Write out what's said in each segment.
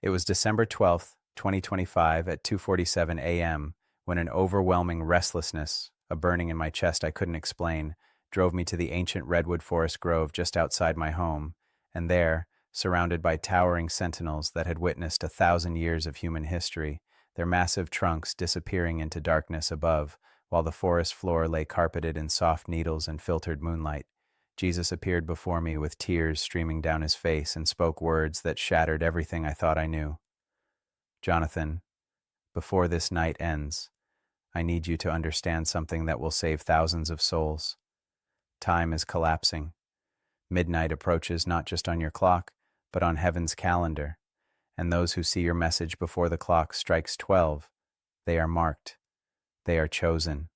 It was December 12th, 2025 at 2:47 a.m. when an overwhelming restlessness, a burning in my chest I couldn't explain, drove me to the ancient redwood forest grove just outside my home, and there, surrounded by towering sentinels that had witnessed 1,000 years of human history, their massive trunks disappearing into darkness above, while the forest floor lay carpeted in soft needles and filtered moonlight, Jesus appeared before me with tears streaming down his face and spoke words that shattered everything I thought I knew. Jonathan, before this night ends, I need you to understand something that will save thousands of souls. Time is collapsing. Midnight approaches not just on your clock, but on heaven's calendar, and those who see your message before the clock strikes 12, they are marked. They are chosen.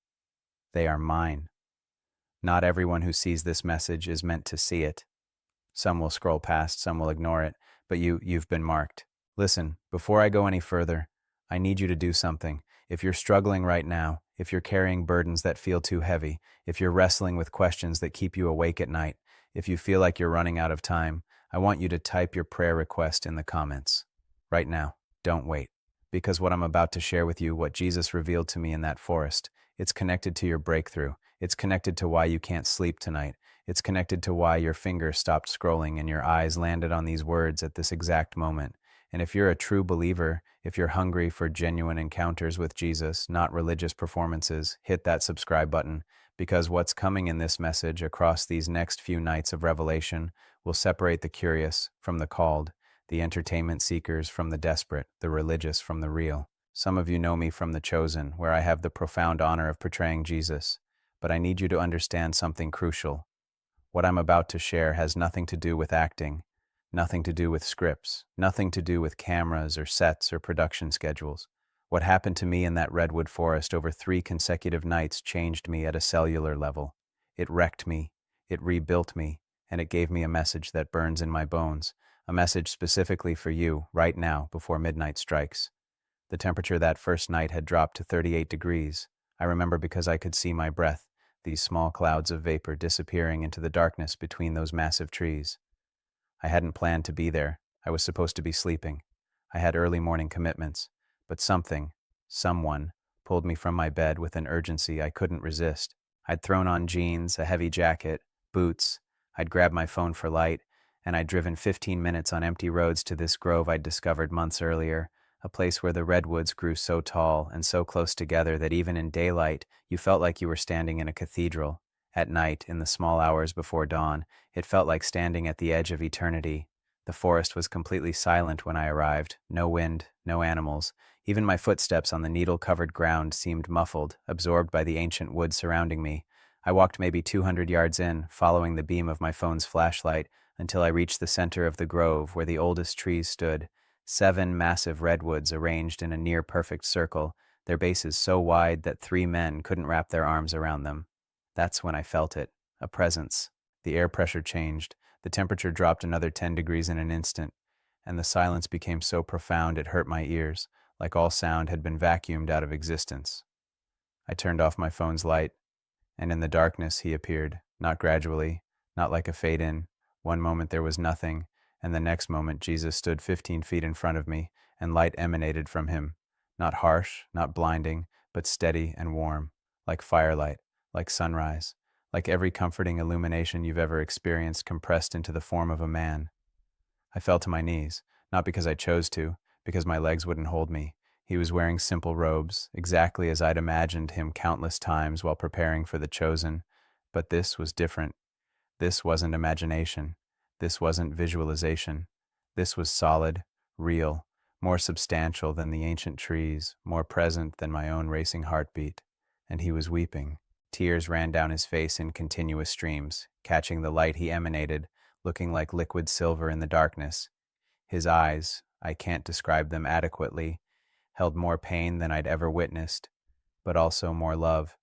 They are mine. Not everyone who sees this message is meant to see it. Some will scroll past, some will ignore it, but you've been marked. Listen, before I go any further, I need you to do something. If you're struggling right now, if you're carrying burdens that feel too heavy, if you're wrestling with questions that keep you awake at night, if you feel like you're running out of time, I want you to type your prayer request in the comments. Right now, don't wait. Because what I'm about to share with you, what Jesus revealed to me in that forest, it's connected to your breakthrough. It's connected to why you can't sleep tonight. It's connected to why your fingers stopped scrolling and your eyes landed on these words at this exact moment. And if you're a true believer, if you're hungry for genuine encounters with Jesus, not religious performances, hit that subscribe button, because what's coming in this message across these next few nights of revelation will separate the curious from the called, the entertainment seekers from the desperate, the religious from the real. Some of you know me from The Chosen, where I have the profound honor of portraying Jesus. But I need you to understand something crucial. What I'm about to share has nothing to do with acting, nothing to do with scripts, nothing to do with cameras or sets or production schedules. What happened to me in that redwood forest over 3 consecutive nights changed me at a cellular level. It wrecked me, it rebuilt me, and it gave me a message that burns in my bones, a message specifically for you right now before midnight strikes. The temperature that first night had dropped to 38 degrees. I remember because I could see my breath, these small clouds of vapor disappearing into the darkness between those massive trees. I hadn't planned to be there. I was supposed to be sleeping. I had early morning commitments, but someone, pulled me from my bed with an urgency I couldn't resist. I'd thrown on jeans, a heavy jacket, boots. I'd grabbed my phone for light, and I'd driven 15 minutes on empty roads to this grove I'd discovered months earlier, a place where the redwoods grew so tall and so close together that even in daylight, you felt like you were standing in a cathedral. At night, in the small hours before dawn, it felt like standing at the edge of eternity. The forest was completely silent when I arrived. No wind, no animals. Even my footsteps on the needle-covered ground seemed muffled, absorbed by the ancient wood surrounding me. I walked maybe 200 yards in, following the beam of my phone's flashlight, until I reached the center of the grove where the oldest trees stood. 7 massive redwoods arranged in a near-perfect circle, their bases so wide that 3 men couldn't wrap their arms around them. That's when I felt it, a presence. The air pressure changed, the temperature dropped another 10 degrees in an instant, and the silence became so profound it hurt my ears, like all sound had been vacuumed out of existence. I turned off my phone's light, and in the darkness he appeared, not gradually, not like a fade-in. One moment there was nothing, and the next moment Jesus stood 15 feet in front of me, and light emanated from him. Not harsh, not blinding, but steady and warm, like firelight, like sunrise, like every comforting illumination you've ever experienced compressed into the form of a man. I fell to my knees, not because I chose to, because my legs wouldn't hold me. He was wearing simple robes, exactly as I'd imagined him countless times while preparing for The Chosen. But this was different. This wasn't imagination. This wasn't visualization. This was solid, real, more substantial than the ancient trees, more present than my own racing heartbeat. And he was weeping. Tears ran down his face in continuous streams, catching the light he emanated, looking like liquid silver in the darkness. His eyes, I can't describe them adequately, held more pain than I'd ever witnessed, but also more love.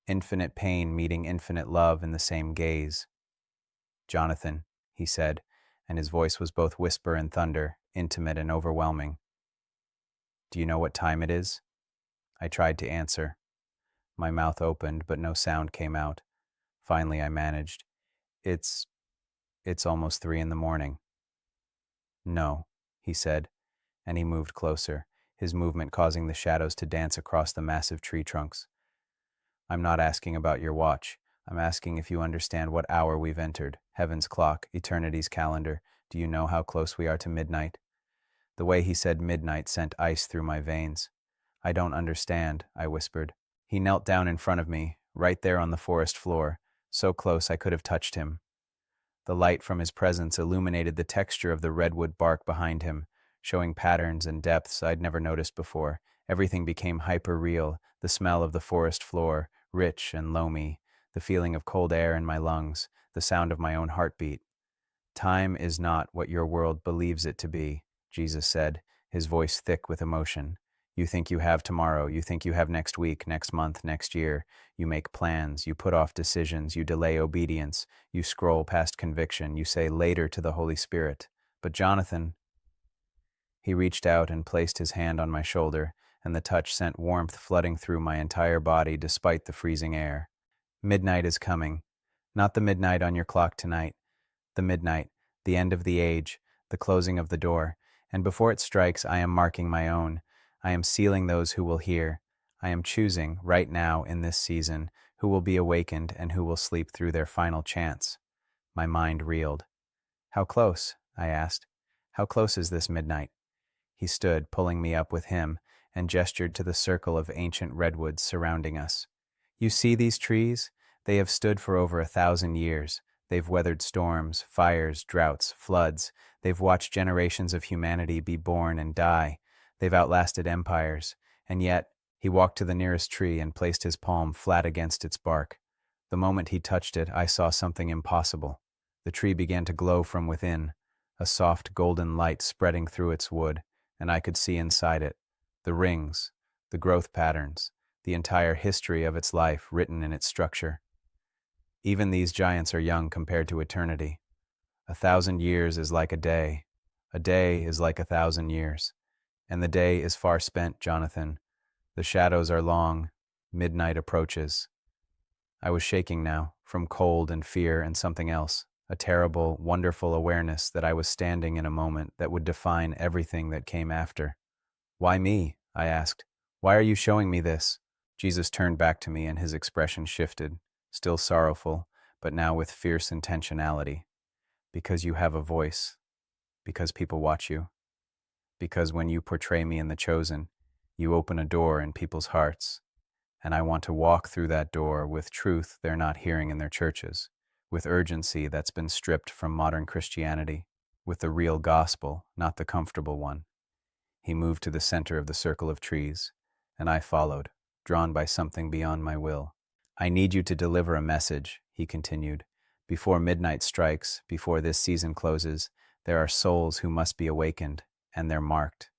Infinite pain meeting infinite love in the same gaze. "Jonathan," he said, and his voice was both whisper and thunder, intimate and overwhelming. "Do you know what time it is?" I tried to answer. My mouth opened, but no sound came out. Finally, I managed. It's almost 3 in the morning." "No," he said, and he moved closer, his movement causing the shadows to dance across the massive tree trunks. I'm not asking about your watch. I'm asking if you understand what hour we've entered. Heaven's clock, eternity's calendar. Do you know how close we are to midnight? The way he said midnight sent ice through my veins. I don't understand, I whispered. He knelt down in front of me, right there on the forest floor, so close I could have touched him. The light from his presence illuminated the texture of the redwood bark behind him, showing patterns and depths I'd never noticed before. Everything became hyper-real, the smell of the forest floor, rich and loamy, the feeling of cold air in my lungs, the sound of my own heartbeat. Time is not what your world believes it to be, Jesus said, his voice thick with emotion. You think you have tomorrow, you think you have next week, next month, next year. You make plans, you put off decisions, you delay obedience, you scroll past conviction, you say later to the Holy Spirit. But Jonathan, he reached out and placed his hand on my shoulder, and the touch sent warmth flooding through my entire body despite the freezing air. Midnight is coming. Not the midnight on your clock tonight. The midnight, the end of the age, the closing of the door, and before it strikes, I am marking my own. I am sealing those who will hear. I am choosing, right now in this season, who will be awakened and who will sleep through their final chance. My mind reeled. How close? I asked. How close is this midnight? He stood, pulling me up with him, and gestured to the circle of ancient redwoods surrounding us. You see these trees? They have stood for over 1,000 years. They've weathered storms, fires, droughts, floods. They've watched generations of humanity be born and die. They've outlasted empires. And yet, he walked to the nearest tree and placed his palm flat against its bark. The moment he touched it, I saw something impossible. The tree began to glow from within, a soft golden light spreading through its wood, and I could see inside it, the rings, the growth patterns, the entire history of its life written in its structure. Even these giants are young compared to eternity. 1,000 years is like a day. A day is like 1,000 years. And the day is far spent, Jonathan. The shadows are long. Midnight approaches. I was shaking now, from cold and fear and something else, a terrible, wonderful awareness that I was standing in a moment that would define everything that came after. Why me? I asked. Why are you showing me this? Jesus turned back to me and his expression shifted, still sorrowful, but now with fierce intentionality. Because you have a voice. Because people watch you. Because when you portray me in The Chosen, you open a door in people's hearts. And I want to walk through that door with truth they're not hearing in their churches, with urgency that's been stripped from modern Christianity, with the real gospel, not the comfortable one. He moved to the center of the circle of trees, and I followed, drawn by something beyond my will. I need you to deliver a message, he continued. Before midnight strikes, before this season closes, there are souls who must be awakened, and they're marked.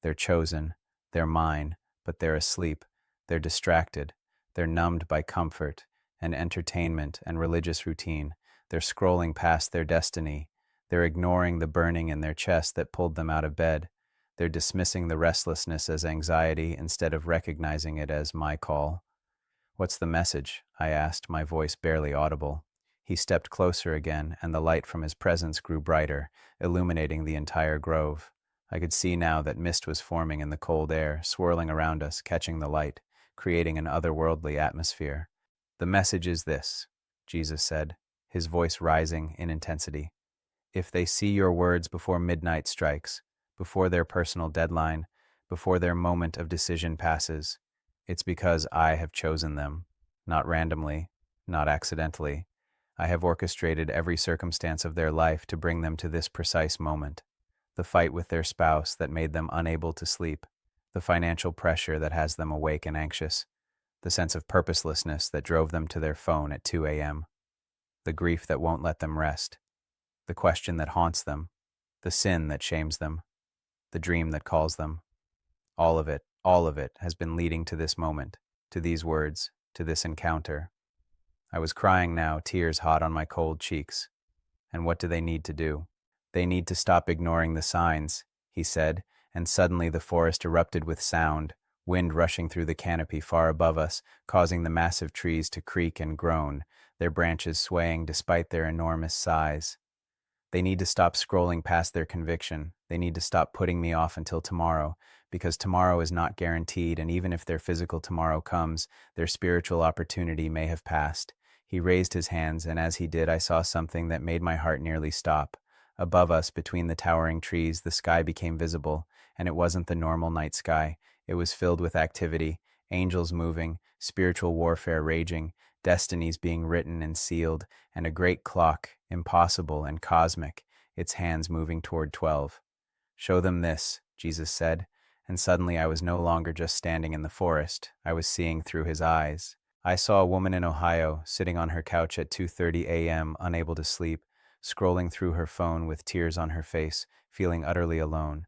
They're chosen, they're mine, but they're asleep. They're distracted. They're numbed by comfort and entertainment and religious routine. They're scrolling past their destiny. They're ignoring the burning in their chest that pulled them out of bed. They're dismissing the restlessness as anxiety instead of recognizing it as my call. What's the message? I asked, my voice barely audible. He stepped closer again, and the light from his presence grew brighter, illuminating the entire grove. I could see now that mist was forming in the cold air, swirling around us, catching the light, creating an otherworldly atmosphere. The message is this, Jesus said, his voice rising in intensity. If they see your words before midnight strikes, before their personal deadline, before their moment of decision passes, it's because I have chosen them, not randomly, not accidentally. I have orchestrated every circumstance of their life to bring them to this precise moment. The fight with their spouse that made them unable to sleep, the financial pressure that has them awake and anxious, the sense of purposelessness that drove them to their phone at 2 a.m., the grief that won't let them rest, the question that haunts them, the sin that shames them, the dream that calls them. All of it has been leading to this moment, to these words, to this encounter. I was crying now, tears hot on my cold cheeks. And what do they need to do? They need to stop ignoring the signs, he said, and suddenly the forest erupted with sound, wind rushing through the canopy far above us, causing the massive trees to creak and groan, their branches swaying despite their enormous size. They need to stop scrolling past their conviction. They need to stop putting me off until tomorrow, because tomorrow is not guaranteed, and even if their physical tomorrow comes, their spiritual opportunity may have passed. He raised his hands, and as he did, I saw something that made my heart nearly stop. Above us, between the towering trees, the sky became visible, and it wasn't the normal night sky. It was filled with activity, angels moving, spiritual warfare raging, destinies being written and sealed, and a great clock, impossible and cosmic, its hands moving toward 12. "Show them this," Jesus said, and suddenly I was no longer just standing in the forest. I was seeing through his eyes. I saw a woman in Ohio, sitting on her couch at 2:30 a.m., unable to sleep, scrolling through her phone with tears on her face, feeling utterly alone.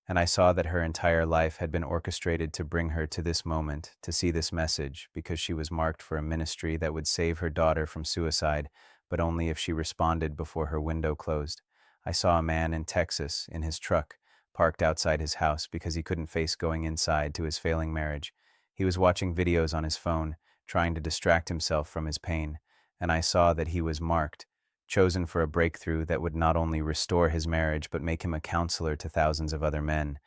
And I saw that her entire life had been orchestrated to bring her to this moment, to see this message, because she was marked for a ministry that would save her daughter from suicide, but only if she responded before her window closed. I saw a man in Texas, in his truck, parked outside his house because he couldn't face going inside to his failing marriage. He was watching videos on his phone, trying to distract himself from his pain, and I saw that he was marked, chosen for a breakthrough that would not only restore his marriage but make him a counselor to thousands of other men.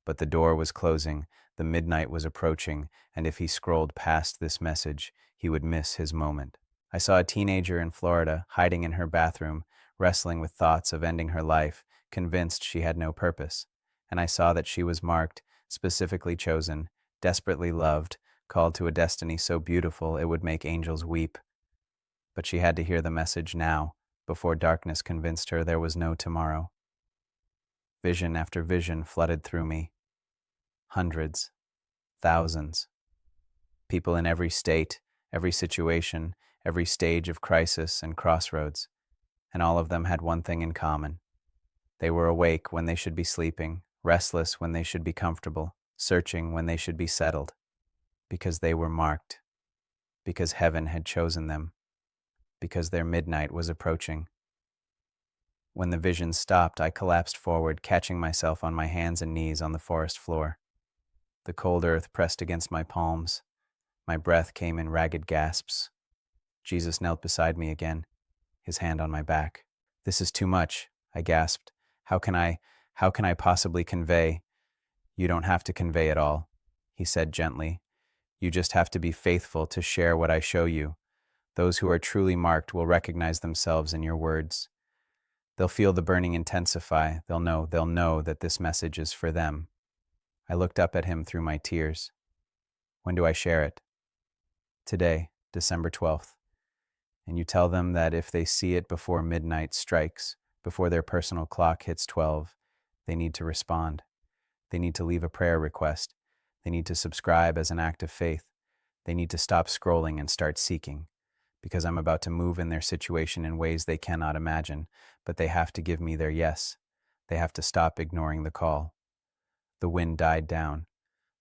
But the door was closing, the midnight was approaching, and if he scrolled past this message, he would miss his moment. I saw a teenager in Florida hiding in her bathroom, wrestling with thoughts of ending her life, convinced she had no purpose. And I saw that she was marked, specifically chosen, desperately loved, called to a destiny so beautiful it would make angels weep. But she had to hear the message now, before darkness convinced her there was no tomorrow. Vision after vision flooded through me. Hundreds, thousands. People in every state, every situation, every stage of crisis and crossroads. And all of them had one thing in common. They were awake when they should be sleeping, restless when they should be comfortable, searching when they should be settled. Because they were marked. Because heaven had chosen them. Because their midnight was approaching. When the vision stopped, I collapsed forward, catching myself on my hands and knees on the forest floor. The cold earth pressed against my palms. My breath came in ragged gasps. Jesus knelt beside me again, his hand on my back. "This is too much," I gasped. How can I possibly convey?" "You don't have to convey it all," he said gently. "You just have to be faithful to share what I show you. Those who are truly marked will recognize themselves in your words. They'll feel the burning intensify. They'll know that this message is for them." I looked up at him through my tears. "When do I share it?" "Today, December 12th. And you tell them that if they see it before midnight strikes, before their personal clock hits 12, they need to respond. They need to leave a prayer request. They need to subscribe as an act of faith. They need to stop scrolling and start seeking. Because I'm about to move in their situation in ways they cannot imagine, but they have to give me their yes. They have to stop ignoring the call." The wind died down.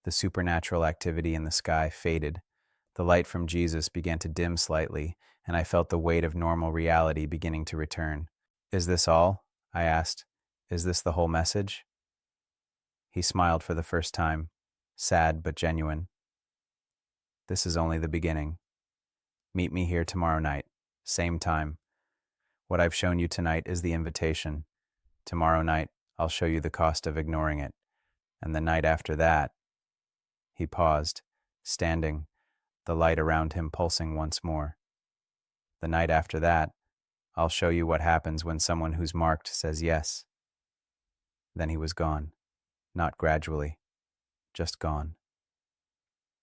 The supernatural activity in the sky faded. The light from Jesus began to dim slightly, and I felt the weight of normal reality beginning to return. "Is this all?" I asked. "Is this the whole message?" He smiled for the first time, sad but genuine. "This is only the beginning. Meet me here tomorrow night, same time. What I've shown you tonight is the invitation. Tomorrow night, I'll show you the cost of ignoring it. And the night after that..." He paused, standing, the light around him pulsing once more. "The night after that, I'll show you what happens when someone who's marked says yes." Then he was gone, not gradually, just gone.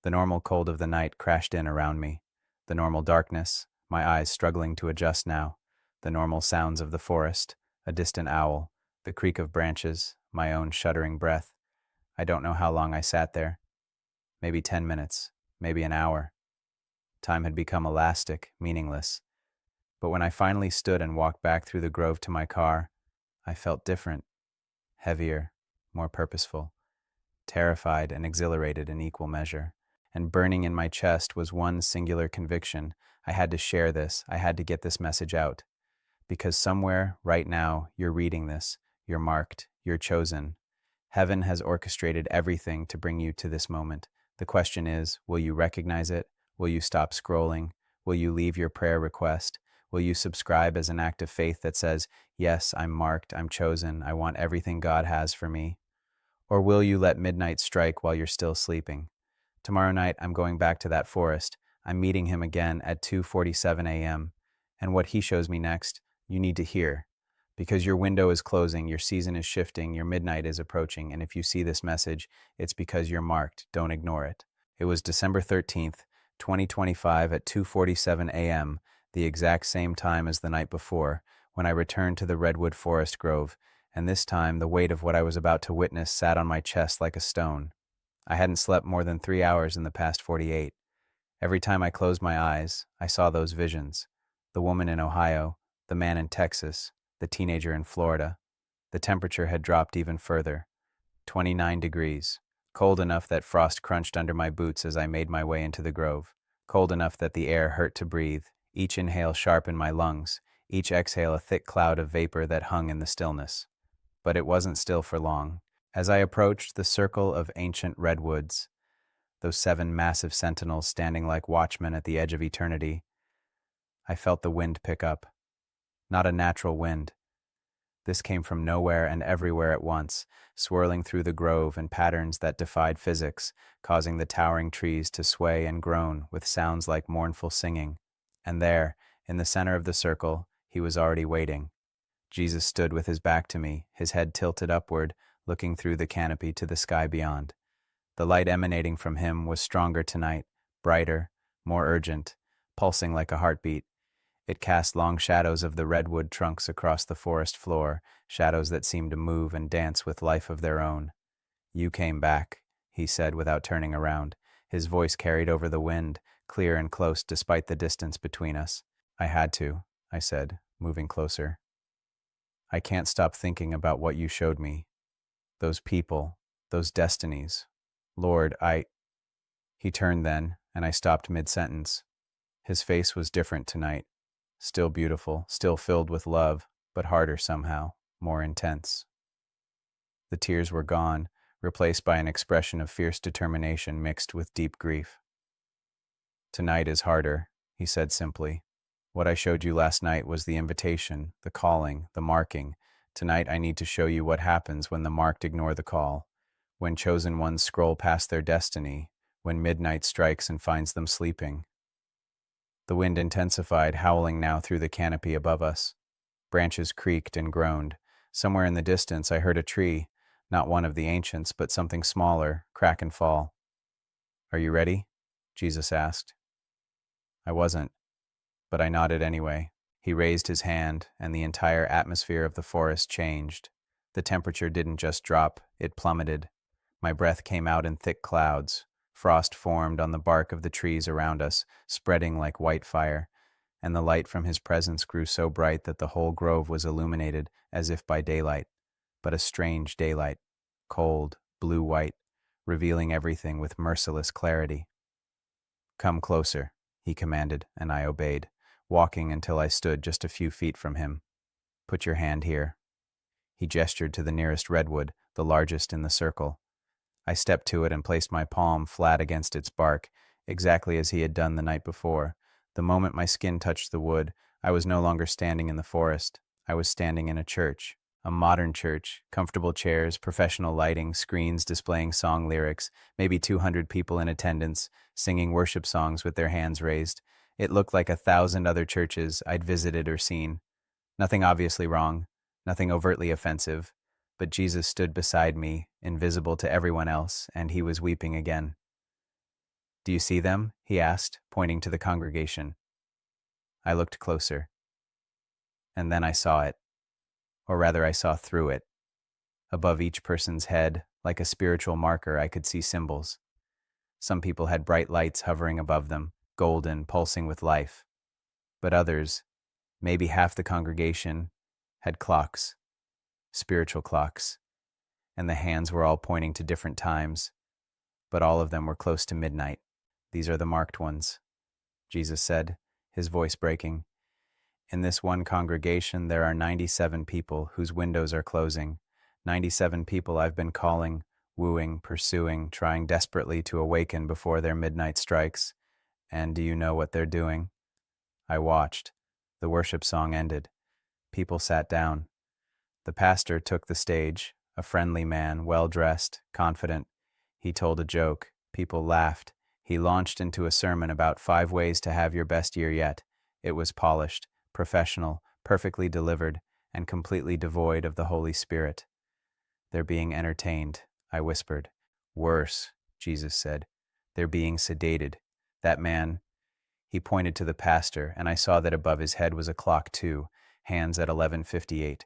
The normal cold of the night crashed in around me. The normal darkness, my eyes struggling to adjust now. The normal sounds of the forest, a distant owl, the creak of branches, my own shuddering breath. I don't know how long I sat there. Maybe 10 minutes, maybe an hour. Time had become elastic, meaningless. But when I finally stood and walked back through the grove to my car, I felt different, heavier, more purposeful, terrified and exhilarated in equal measure. And burning in my chest was one singular conviction. I had to share this. I had to get this message out. Because somewhere, right now, you're reading this. You're marked. You're chosen. Heaven has orchestrated everything to bring you to this moment. The question is, will you recognize it? Will you stop scrolling? Will you leave your prayer request? Will you subscribe as an act of faith that says, yes, I'm marked, I'm chosen, I want everything God has for me? Or will you let midnight strike while you're still sleeping? Tomorrow night, I'm going back to that forest. I'm meeting him again at 2:47 a.m. And what he shows me next, you need to hear. Because your window is closing, your season is shifting, your midnight is approaching, and if you see this message, it's because you're marked. Don't ignore it. It was December 13th, 2025 at 2:47 a.m., the exact same time as the night before, when I returned to the redwood forest grove, and this time the weight of what I was about to witness sat on my chest like a stone. I hadn't slept more than 3 hours in the past 48. Every time I closed my eyes, I saw those visions. The woman in Ohio, the man in Texas, the teenager in Florida. The temperature had dropped even further, 29 degrees, cold enough that frost crunched under my boots as I made my way into the grove, cold enough that the air hurt to breathe, each inhale sharp in my lungs, each exhale a thick cloud of vapor that hung in the stillness. But it wasn't still for long. As I approached the circle of ancient redwoods, those 7 massive sentinels standing like watchmen at the edge of eternity, I felt the wind pick up. Not a natural wind. This came from nowhere and everywhere at once, swirling through the grove in patterns that defied physics, causing the towering trees to sway and groan with sounds like mournful singing. And there, in the center of the circle, he was already waiting. Jesus stood with his back to me, his head tilted upward, looking through the canopy to the sky beyond. The light emanating from him was stronger tonight, brighter, more urgent, pulsing like a heartbeat. It cast long shadows of the redwood trunks across the forest floor, shadows that seemed to move and dance with life of their own. "You came back," he said without turning around. His voice carried over the wind, clear and close despite the distance between us. "I had to," I said, moving closer. "I can't stop thinking about what you showed me. Those people, those destinies. Lord, He turned then, and I stopped mid-sentence. His face was different tonight. Still beautiful, still filled with love, but harder somehow, more intense. The tears were gone, replaced by an expression of fierce determination mixed with deep grief. "Tonight is harder," he said simply. "What I showed you last night was the invitation, the calling, the marking. Tonight I need to show you what happens when the marked ignore the call, when chosen ones scroll past their destiny, when midnight strikes and finds them sleeping." The wind intensified, howling now through the canopy above us. Branches creaked and groaned. Somewhere in the distance I heard a tree, not one of the ancients, but something smaller, crack and fall. "Are you ready?" Jesus asked. I wasn't, but I nodded anyway. He raised his hand, and the entire atmosphere of the forest changed. The temperature didn't just drop, it plummeted. My breath came out in thick clouds. Frost formed on the bark of the trees around us, spreading like white fire, and the light from his presence grew so bright that the whole grove was illuminated as if by daylight, but a strange daylight, cold, blue-white, revealing everything with merciless clarity. "Come closer," he commanded, and I obeyed, walking until I stood just a few feet from him. "Put your hand here." He gestured to the nearest redwood, the largest in the circle. I stepped to it and placed my palm flat against its bark, exactly as he had done the night before. The moment my skin touched the wood, I was no longer standing in the forest. I was standing in a church, a modern church, comfortable chairs, professional lighting, screens displaying song lyrics, maybe 200 people in attendance, singing worship songs with their hands raised. It looked like 1,000 other churches I'd visited or seen. Nothing obviously wrong, nothing overtly offensive. But Jesus stood beside me, invisible to everyone else, and he was weeping again. "Do you see them?" he asked, pointing to the congregation. I looked closer. And then I saw it. Or rather, I saw through it. Above each person's head, like a spiritual marker, I could see symbols. Some people had bright lights hovering above them, golden, pulsing with life. But others, maybe half the congregation, had clocks. Spiritual clocks, and the hands were all pointing to different times, but all of them were close to midnight. "These are the marked ones," Jesus said, his voice breaking. "In this one congregation there are 97 people whose windows are closing, 97 people I've been calling, wooing, pursuing, trying desperately to awaken before their midnight strikes. And do you know what they're doing?" I watched. The worship song ended. People sat down. The pastor took the stage, a friendly man, well-dressed, confident. He told a joke. People laughed. He launched into a sermon about 5 ways to have your best year yet. It was polished, professional, perfectly delivered, and completely devoid of the Holy Spirit. "They're being entertained," I whispered. "Worse," Jesus said. "They're being sedated. That man—" He pointed to the pastor, and I saw that above his head was a clock too, hands at 11:58.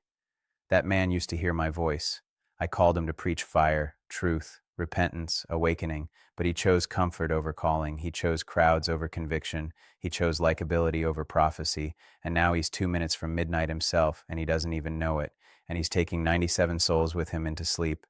That man used to hear my voice. I called him to preach fire, truth, repentance, awakening, but he chose comfort over calling. He chose crowds over conviction. He chose likability over prophecy. And now he's 2 minutes from midnight himself, and he doesn't even know it. And he's taking 97 souls with him into sleep.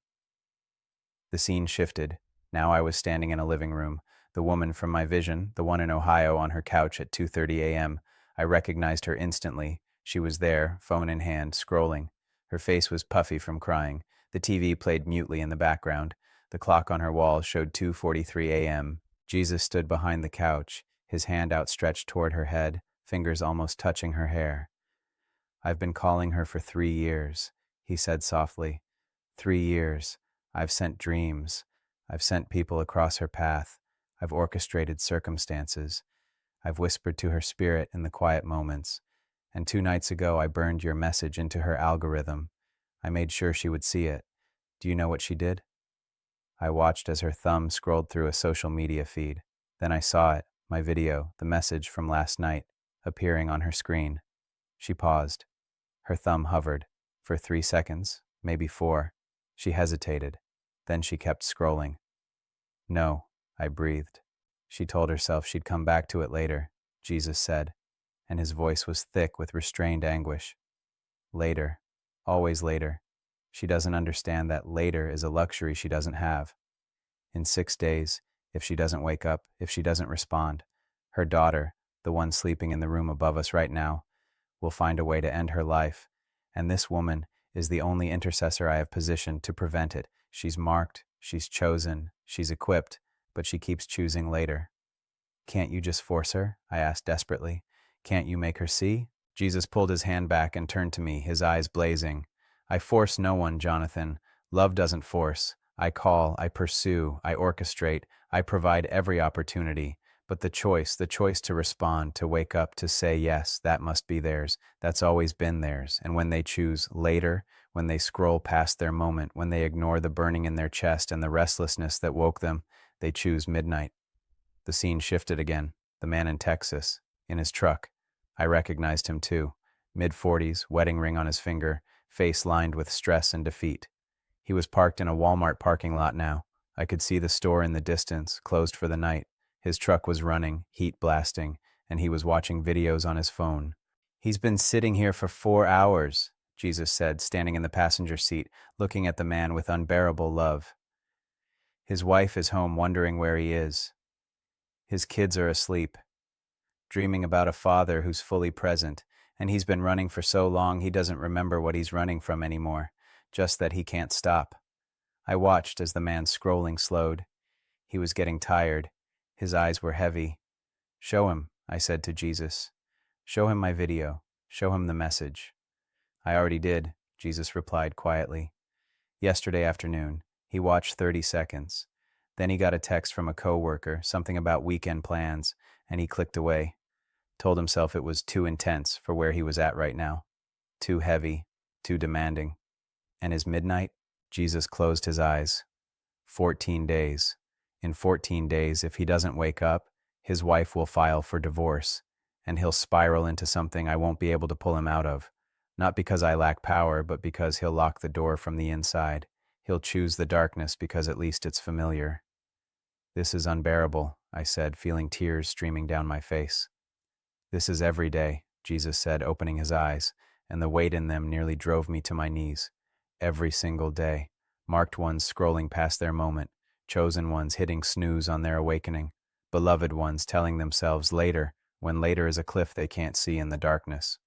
The scene shifted. Now I was standing in a living room. The woman from my vision, the one in Ohio, on her couch at 2:30 a.m. I recognized her instantly. She was there, phone in hand, scrolling. Her face was puffy from crying. The TV played mutely in the background. The clock on her wall showed 2:43 a.m. Jesus stood behind the couch, his hand outstretched toward her head, fingers almost touching her hair. "I've been calling her for 3 years," he said softly. 3 years. I've sent dreams. I've sent people across her path. I've orchestrated circumstances. I've whispered to her spirit in the quiet moments. And 2 nights ago, I burned your message into her algorithm. I made sure she would see it. Do you know what she did? I watched as her thumb scrolled through a social media feed. Then I saw it, my video, the message from last night, appearing on her screen. She paused. Her thumb hovered. For 3 seconds, maybe 4. She hesitated. Then she kept scrolling. "No," I breathed. She told herself she'd come back to it later, Jesus said, and his voice was thick with restrained anguish. Later. Always later. She doesn't understand that later is a luxury she doesn't have. In 6 days, if she doesn't wake up, if she doesn't respond, her daughter, the one sleeping in the room above us right now, will find a way to end her life, and this woman is the only intercessor I have positioned to prevent it. She's marked, she's chosen, she's equipped, but she keeps choosing later. "Can't you just force her?" I asked desperately. "Can't you make her see?" Jesus pulled his hand back and turned to me, his eyes blazing. "I force no one, Jonathan. Love doesn't force. I call, I pursue, I orchestrate, I provide every opportunity. But the choice to respond, to wake up, to say yes, that must be theirs. That's always been theirs. And when they choose later, when they scroll past their moment, when they ignore the burning in their chest and the restlessness that woke them, they choose midnight." The scene shifted again. The man in Texas, in his truck. I recognized him too. Mid-40s, wedding ring on his finger, face lined with stress and defeat. He was parked in a Walmart parking lot now. I could see the store in the distance, closed for the night. His truck was running, heat blasting, and he was watching videos on his phone. "He's been sitting here for 4 hours, Jesus said, standing in the passenger seat, looking at the man with unbearable love. "His wife is home wondering where he is. His kids are asleep, dreaming about a father who's fully present, and he's been running for so long he doesn't remember what he's running from anymore, just that he can't stop." I watched as the man's scrolling slowed. He was getting tired. His eyes were heavy. "Show him," I said to Jesus. "Show him my video. Show him the message." "I already did," Jesus replied quietly. Yesterday afternoon, he watched 30 seconds. Then he got a text from a coworker, something about weekend plans, and he clicked away. Told himself it was too intense for where he was at right now. Too heavy, too demanding. And his midnight? Jesus closed his eyes. 14 days. In 14 days, if he doesn't wake up, his wife will file for divorce, and he'll spiral into something I won't be able to pull him out of. Not because I lack power, but because he'll lock the door from the inside. He'll choose the darkness because at least it's familiar. "This is unbearable," I said, feeling tears streaming down my face. "This is every day," Jesus said, opening his eyes, and the weight in them nearly drove me to my knees. Every single day. Marked ones scrolling past their moment, chosen ones hitting snooze on their awakening, beloved ones telling themselves later, when later is a cliff they can't see in the darkness.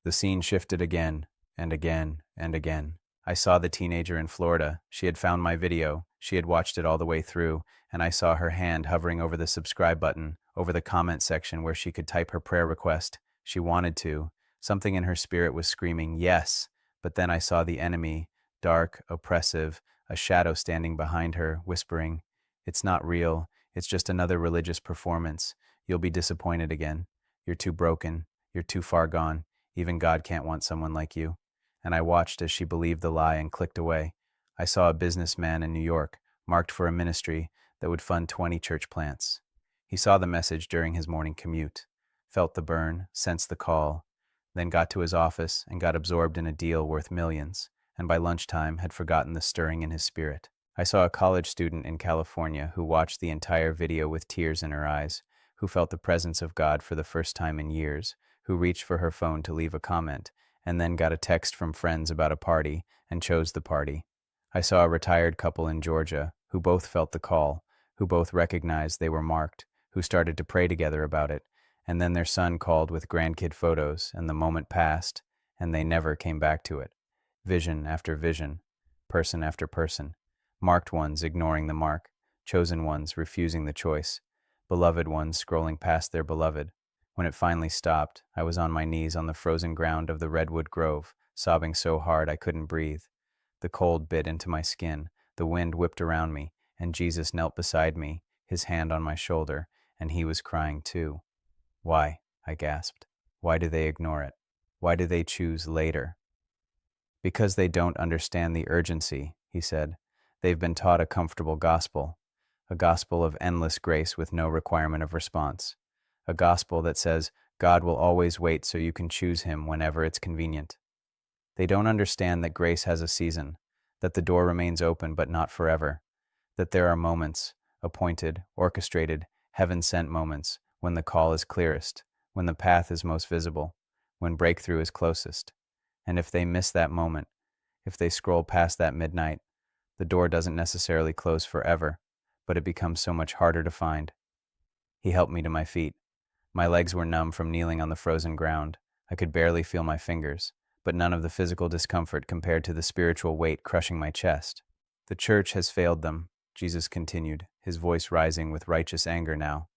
The scene shifted again, and again, and again. I saw the teenager in Florida. She had found my video. She had watched it all the way through, and I saw her hand hovering over the subscribe button, over the comment section where she could type her prayer request. She wanted to. Something in her spirit was screaming, yes. But then I saw the enemy, dark, oppressive, a shadow standing behind her, whispering, "It's not real. It's just another religious performance. You'll be disappointed again. You're too broken. You're too far gone. Even God can't want someone like you." And I watched as she believed the lie and clicked away. I saw a businessman in New York, marked for a ministry that would fund 20 church plants. He saw the message during his morning commute, felt the burn, sensed the call, then got to his office and got absorbed in a deal worth millions, and by lunchtime had forgotten the stirring in his spirit. I saw a college student in California who watched the entire video with tears in her eyes, who felt the presence of God for the first time in years, who reached for her phone to leave a comment, and then got a text from friends about a party and chose the party. I saw a retired couple in Georgia who both felt the call, who both recognized they were marked, who started to pray together about it, and then their son called with grandkid photos, and the moment passed, and they never came back to it. Vision after vision, person after person, marked ones ignoring the mark, chosen ones refusing the choice, beloved ones scrolling past their beloved. When it finally stopped, I was on my knees on the frozen ground of the redwood grove, sobbing so hard I couldn't breathe. The cold bit into my skin, the wind whipped around me, and Jesus knelt beside me, his hand on my shoulder, and he was crying too. "Why?" I gasped. "Why do they ignore it? Why do they choose later?" "Because they don't understand the urgency," he said. "They've been taught a comfortable gospel, a gospel of endless grace with no requirement of response, a gospel that says God will always wait so you can choose him whenever it's convenient. They don't understand that grace has a season, that the door remains open but not forever, that there are moments, appointed, orchestrated, heaven-sent moments, when the call is clearest, when the path is most visible, when breakthrough is closest. And if they miss that moment, if they scroll past that midnight, the door doesn't necessarily close forever, but it becomes so much harder to find." He helped me to my feet. My legs were numb from kneeling on the frozen ground. I could barely feel my fingers, but none of the physical discomfort compared to the spiritual weight crushing my chest. "The church has failed them," Jesus continued, his voice rising with righteous anger now.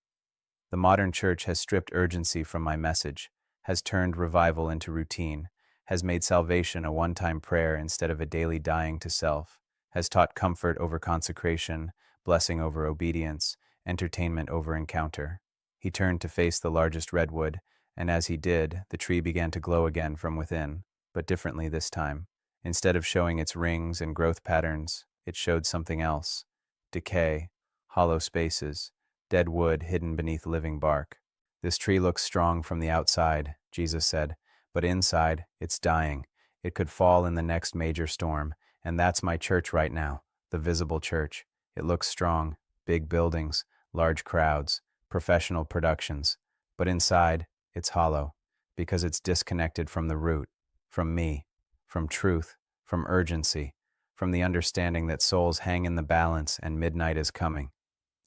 "The modern church has stripped urgency from my message, has turned revival into routine, has made salvation a one-time prayer instead of a daily dying to self, has taught comfort over consecration, blessing over obedience, entertainment over encounter." He turned to face the largest redwood, and as he did, the tree began to glow again from within, but differently this time. Instead of showing its rings and growth patterns, it showed something else: decay, hollow spaces, dead wood hidden beneath living bark. "This tree looks strong from the outside," Jesus said, "but inside, it's dying. It could fall in the next major storm, and that's my church right now, the visible church. It looks strong, big buildings, large crowds, professional productions, but inside, it's hollow, because it's disconnected from the root, from me, from truth, from urgency, from the understanding that souls hang in the balance and midnight is coming."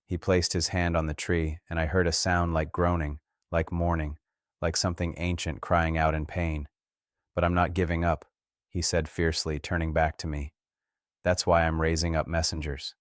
He placed his hand on the tree, and I heard a sound like groaning, like mourning, like something ancient crying out in pain. "But I'm not giving up," he said fiercely, turning back to me. "That's why I'm raising up messengers.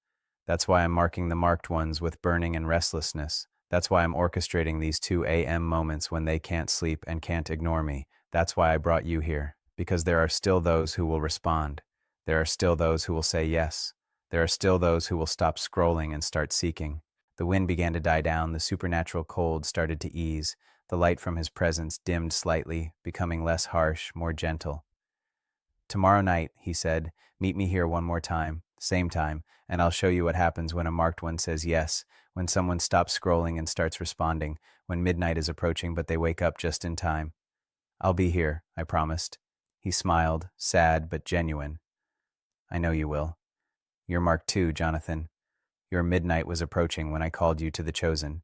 That's why I'm marking the marked ones with burning and restlessness. That's why I'm orchestrating these 2 a.m. moments when they can't sleep and can't ignore me. That's why I brought you here, because there are still those who will respond. There are still those who will say yes. There are still those who will stop scrolling and start seeking." The wind began to die down, the supernatural cold started to ease, the light from his presence dimmed slightly, becoming less harsh, more gentle. "Tomorrow night," he said, "meet me here one more time, same time, and I'll show you what happens when a marked one says yes, when someone stops scrolling and starts responding, when midnight is approaching but they wake up just in time. I'll be here," I promised. He smiled, sad but genuine. "I know you will. You're marked too, Jonathan. Your midnight was approaching when I called you to the chosen.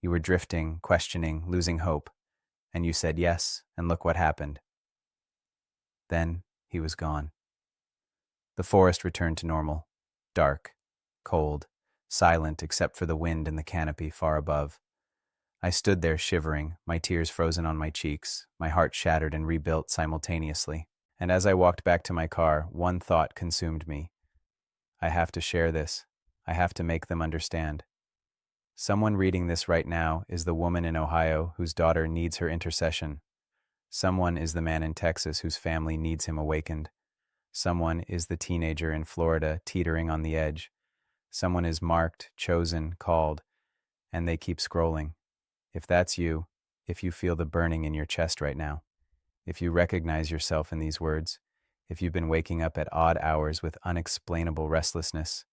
You were drifting, questioning, losing hope, and you said yes, and look what happened." Then he was gone. The forest returned to normal, dark, cold, silent except for the wind in the canopy far above. I stood there shivering, my tears frozen on my cheeks, my heart shattered and rebuilt simultaneously. And as I walked back to my car, one thought consumed me. I have to share this. I have to make them understand. Someone reading this right now is the woman in Ohio whose daughter needs her intercession. Someone is the man in Texas whose family needs him awakened. Someone is the teenager in Florida teetering on the edge. Someone is marked, chosen, called, and they keep scrolling. If that's you, if you feel the burning in your chest right now, if you recognize yourself in these words, if you've been waking up at odd hours with unexplainable restlessness,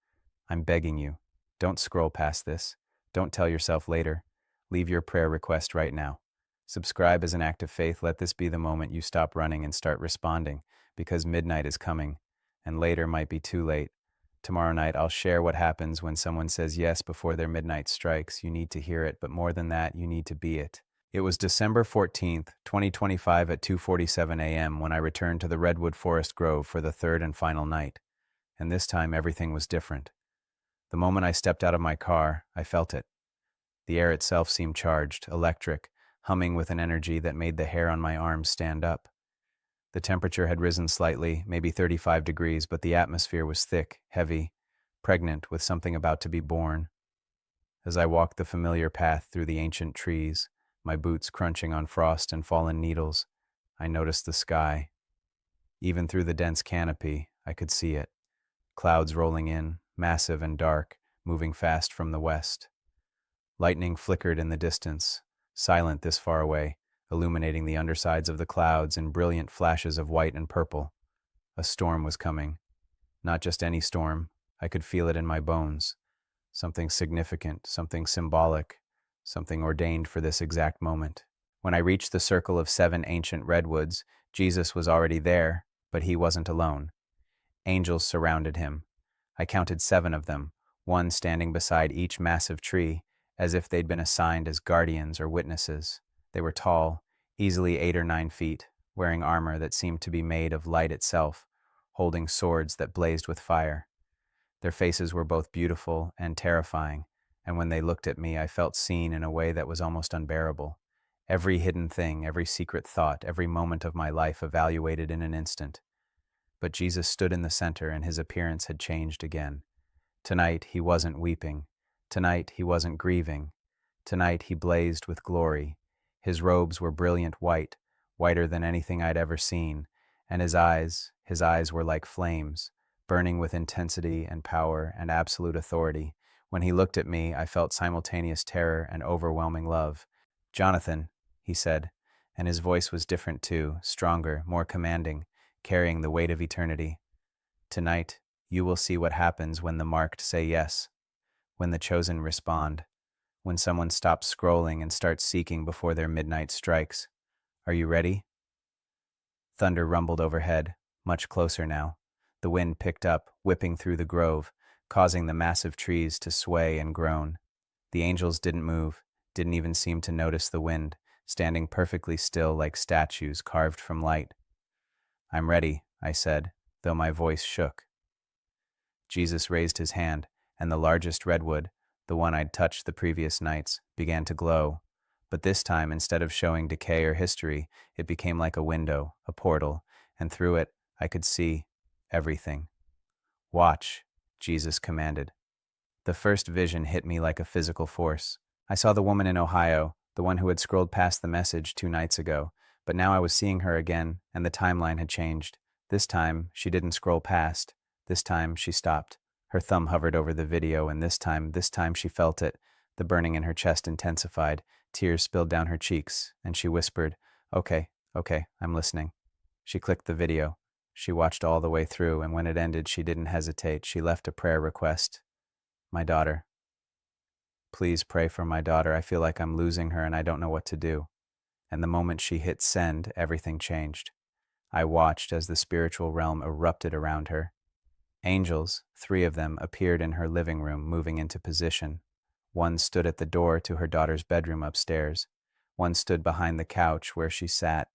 I'm begging you, don't scroll past this. Don't tell yourself later. Leave your prayer request right now. Subscribe as an act of faith. Let this be the moment you stop running and start responding, because midnight is coming, and later might be too late. Tomorrow night, I'll share what happens when someone says yes before their midnight strikes. You need to hear it, but more than that, you need to be it. It was December 14th, 2025 at 2:47 a.m. when I returned to the Redwood Forest Grove for the third and final night, and this time everything was different. The moment I stepped out of my car, I felt it. The air itself seemed charged, electric, humming with an energy that made the hair on my arms stand up. The temperature had risen slightly, maybe 35 degrees, but the atmosphere was thick, heavy, pregnant with something about to be born. As I walked the familiar path through the ancient trees, my boots crunching on frost and fallen needles, I noticed the sky. Even through the dense canopy, I could see it. Clouds rolling in, massive and dark, moving fast from the west. Lightning flickered in the distance, silent this far away, illuminating the undersides of the clouds in brilliant flashes of white and purple. A storm was coming. Not just any storm, I could feel it in my bones. Something significant, something symbolic, something ordained for this exact moment. When I reached the circle of 7 ancient redwoods, Jesus was already there, but he wasn't alone. Angels surrounded him. I counted 7 of them, one standing beside each massive tree, as if they'd been assigned as guardians or witnesses. They were tall, easily 8 or 9 feet, wearing armor that seemed to be made of light itself, holding swords that blazed with fire. Their faces were both beautiful and terrifying, and when they looked at me, I felt seen in a way that was almost unbearable. Every hidden thing, every secret thought, every moment of my life evaluated in an instant. But Jesus stood in the center, and his appearance had changed again. Tonight, he wasn't weeping. Tonight, he wasn't grieving. Tonight, he blazed with glory. His robes were brilliant white, whiter than anything I'd ever seen, and his eyes were like flames, burning with intensity and power and absolute authority. When he looked at me, I felt simultaneous terror and overwhelming love. "Jonathan," he said, and his voice was different too, stronger, more commanding, carrying the weight of eternity. "Tonight, you will see what happens when the marked say yes, when the chosen respond, when someone stops scrolling and starts seeking before their midnight strikes. Are you ready?" Thunder rumbled overhead, much closer now. The wind picked up, whipping through the grove, causing the massive trees to sway and groan. The angels didn't move, didn't even seem to notice the wind, standing perfectly still like statues carved from light. "I'm ready," I said, though my voice shook. Jesus raised his hand, and the largest redwood, the one I'd touched the previous nights, began to glow. But this time, instead of showing decay or history, it became like a window, a portal, and through it, I could see everything. "Watch," Jesus commanded. The first vision hit me like a physical force. I saw the woman in Ohio, the one who had scrolled past the message 2 nights ago, but now I was seeing her again, and the timeline had changed. This time, she didn't scroll past. This time, she stopped. Her thumb hovered over the video, and this time she felt it. The burning in her chest intensified. Tears spilled down her cheeks, and she whispered, okay, I'm listening." She clicked the video. She watched all the way through, and when it ended, she didn't hesitate. She left a prayer request. "My daughter. Please pray for my daughter. I feel like I'm losing her and I don't know what to do." And the moment she hit send, everything changed. I watched as the spiritual realm erupted around her. Angels, 3 of them, appeared in her living room, moving into position. One stood at the door to her daughter's bedroom upstairs. One stood behind the couch where she sat.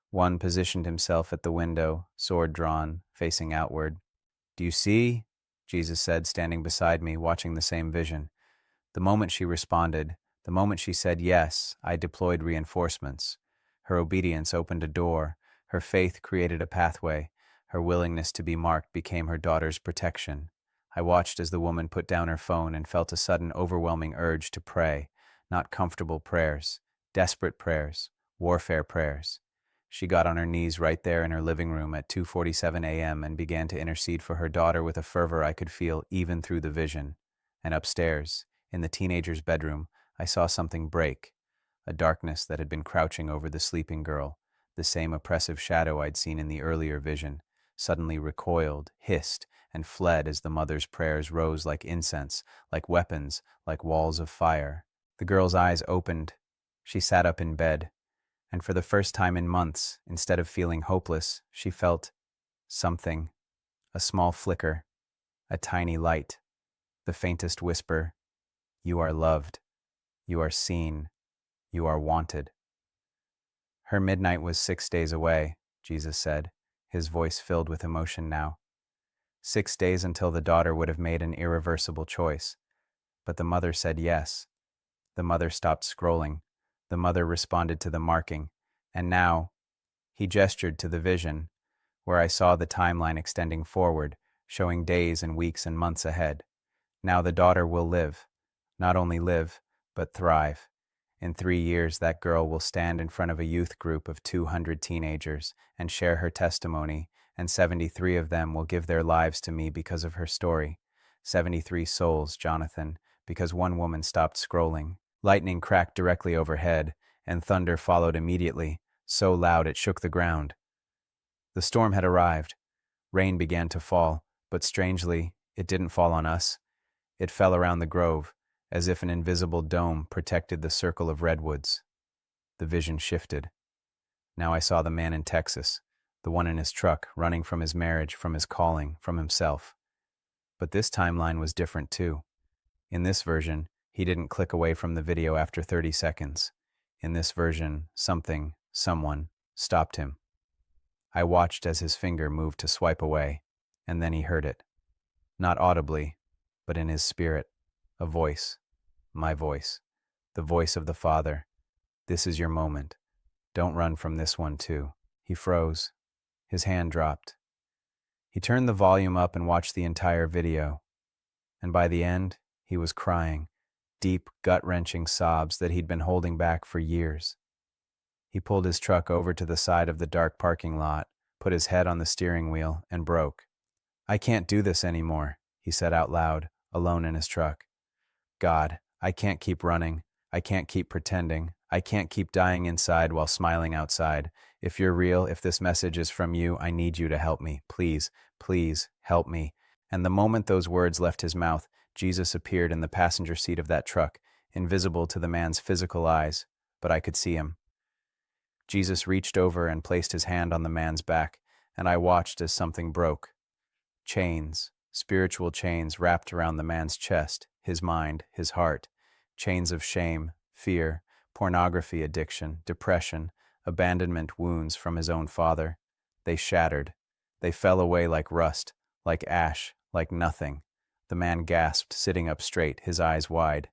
One positioned himself at the window, sword drawn, facing outward. "Do you see?" Jesus said, standing beside me, watching the same vision. The moment she responded, the moment she said yes, I deployed reinforcements. Her obedience opened a door. Her faith created a pathway. Her willingness to be marked became her daughter's protection. I watched as the woman put down her phone and felt a sudden overwhelming urge to pray, not comfortable prayers, desperate prayers, warfare prayers. She got on her knees right there in her living room at 2:47 a.m. and began to intercede for her daughter with a fervor I could feel even through the vision. And upstairs, in the teenager's bedroom, I saw something break, a darkness that had been crouching over the sleeping girl, the same oppressive shadow I'd seen in the earlier vision, suddenly recoiled, hissed, and fled as the mother's prayers rose like incense, like weapons, like walls of fire. The girl's eyes opened. She sat up in bed, and for the first time in months, instead of feeling hopeless, she felt something, a small flicker, a tiny light, the faintest whisper, "You are loved, you are seen, you are wanted." Her midnight was 6 days away, Jesus said, his voice filled with emotion now. 6 days until the daughter would have made an irreversible choice. But the mother said yes. The mother stopped scrolling. The mother responded to the marking. And now, he gestured to the vision, where I saw the timeline extending forward, showing days and weeks and months ahead. Now the daughter will live. Not only live, but thrive. In 3 years, that girl will stand in front of a youth group of 200 teenagers and share her testimony, and 73 of them will give their lives to me because of her story. 73 souls, Jonathan, because one woman stopped scrolling. Lightning cracked directly overhead, and thunder followed immediately, so loud it shook the ground. The storm had arrived. Rain began to fall, but strangely, it didn't fall on us. It fell around the grove, as if an invisible dome protected the circle of redwoods. The vision shifted. Now I saw the man in Texas, the one in his truck, running from his marriage, from his calling, from himself. But this timeline was different too. In this version, he didn't click away from the video after 30 seconds. In this version, someone, stopped him. I watched as his finger moved to swipe away, and then he heard it. Not audibly, but in his spirit. A voice. My voice. The voice of the Father. This is your moment. Don't run from this one too. He froze. His hand dropped. He turned the volume up and watched the entire video. And by the end, he was crying, deep, gut-wrenching sobs that he'd been holding back for years. He pulled his truck over to the side of the dark parking lot, put his head on the steering wheel, and broke. "I can't do this anymore," he said out loud, alone in his truck. "God, I can't keep running. I can't keep pretending. I can't keep dying inside while smiling outside. If you're real, if this message is from you, I need you to help me. Please, please, help me." And the moment those words left his mouth, Jesus appeared in the passenger seat of that truck, invisible to the man's physical eyes, but I could see him. Jesus reached over and placed his hand on the man's back, and I watched as something broke. Chains, spiritual chains wrapped around the man's chest, his mind, his heart. Chains of shame, fear, pornography addiction, depression, abandonment wounds from his own father. They shattered. They fell away like rust, like ash, like nothing. The man gasped, sitting up straight, his eyes wide.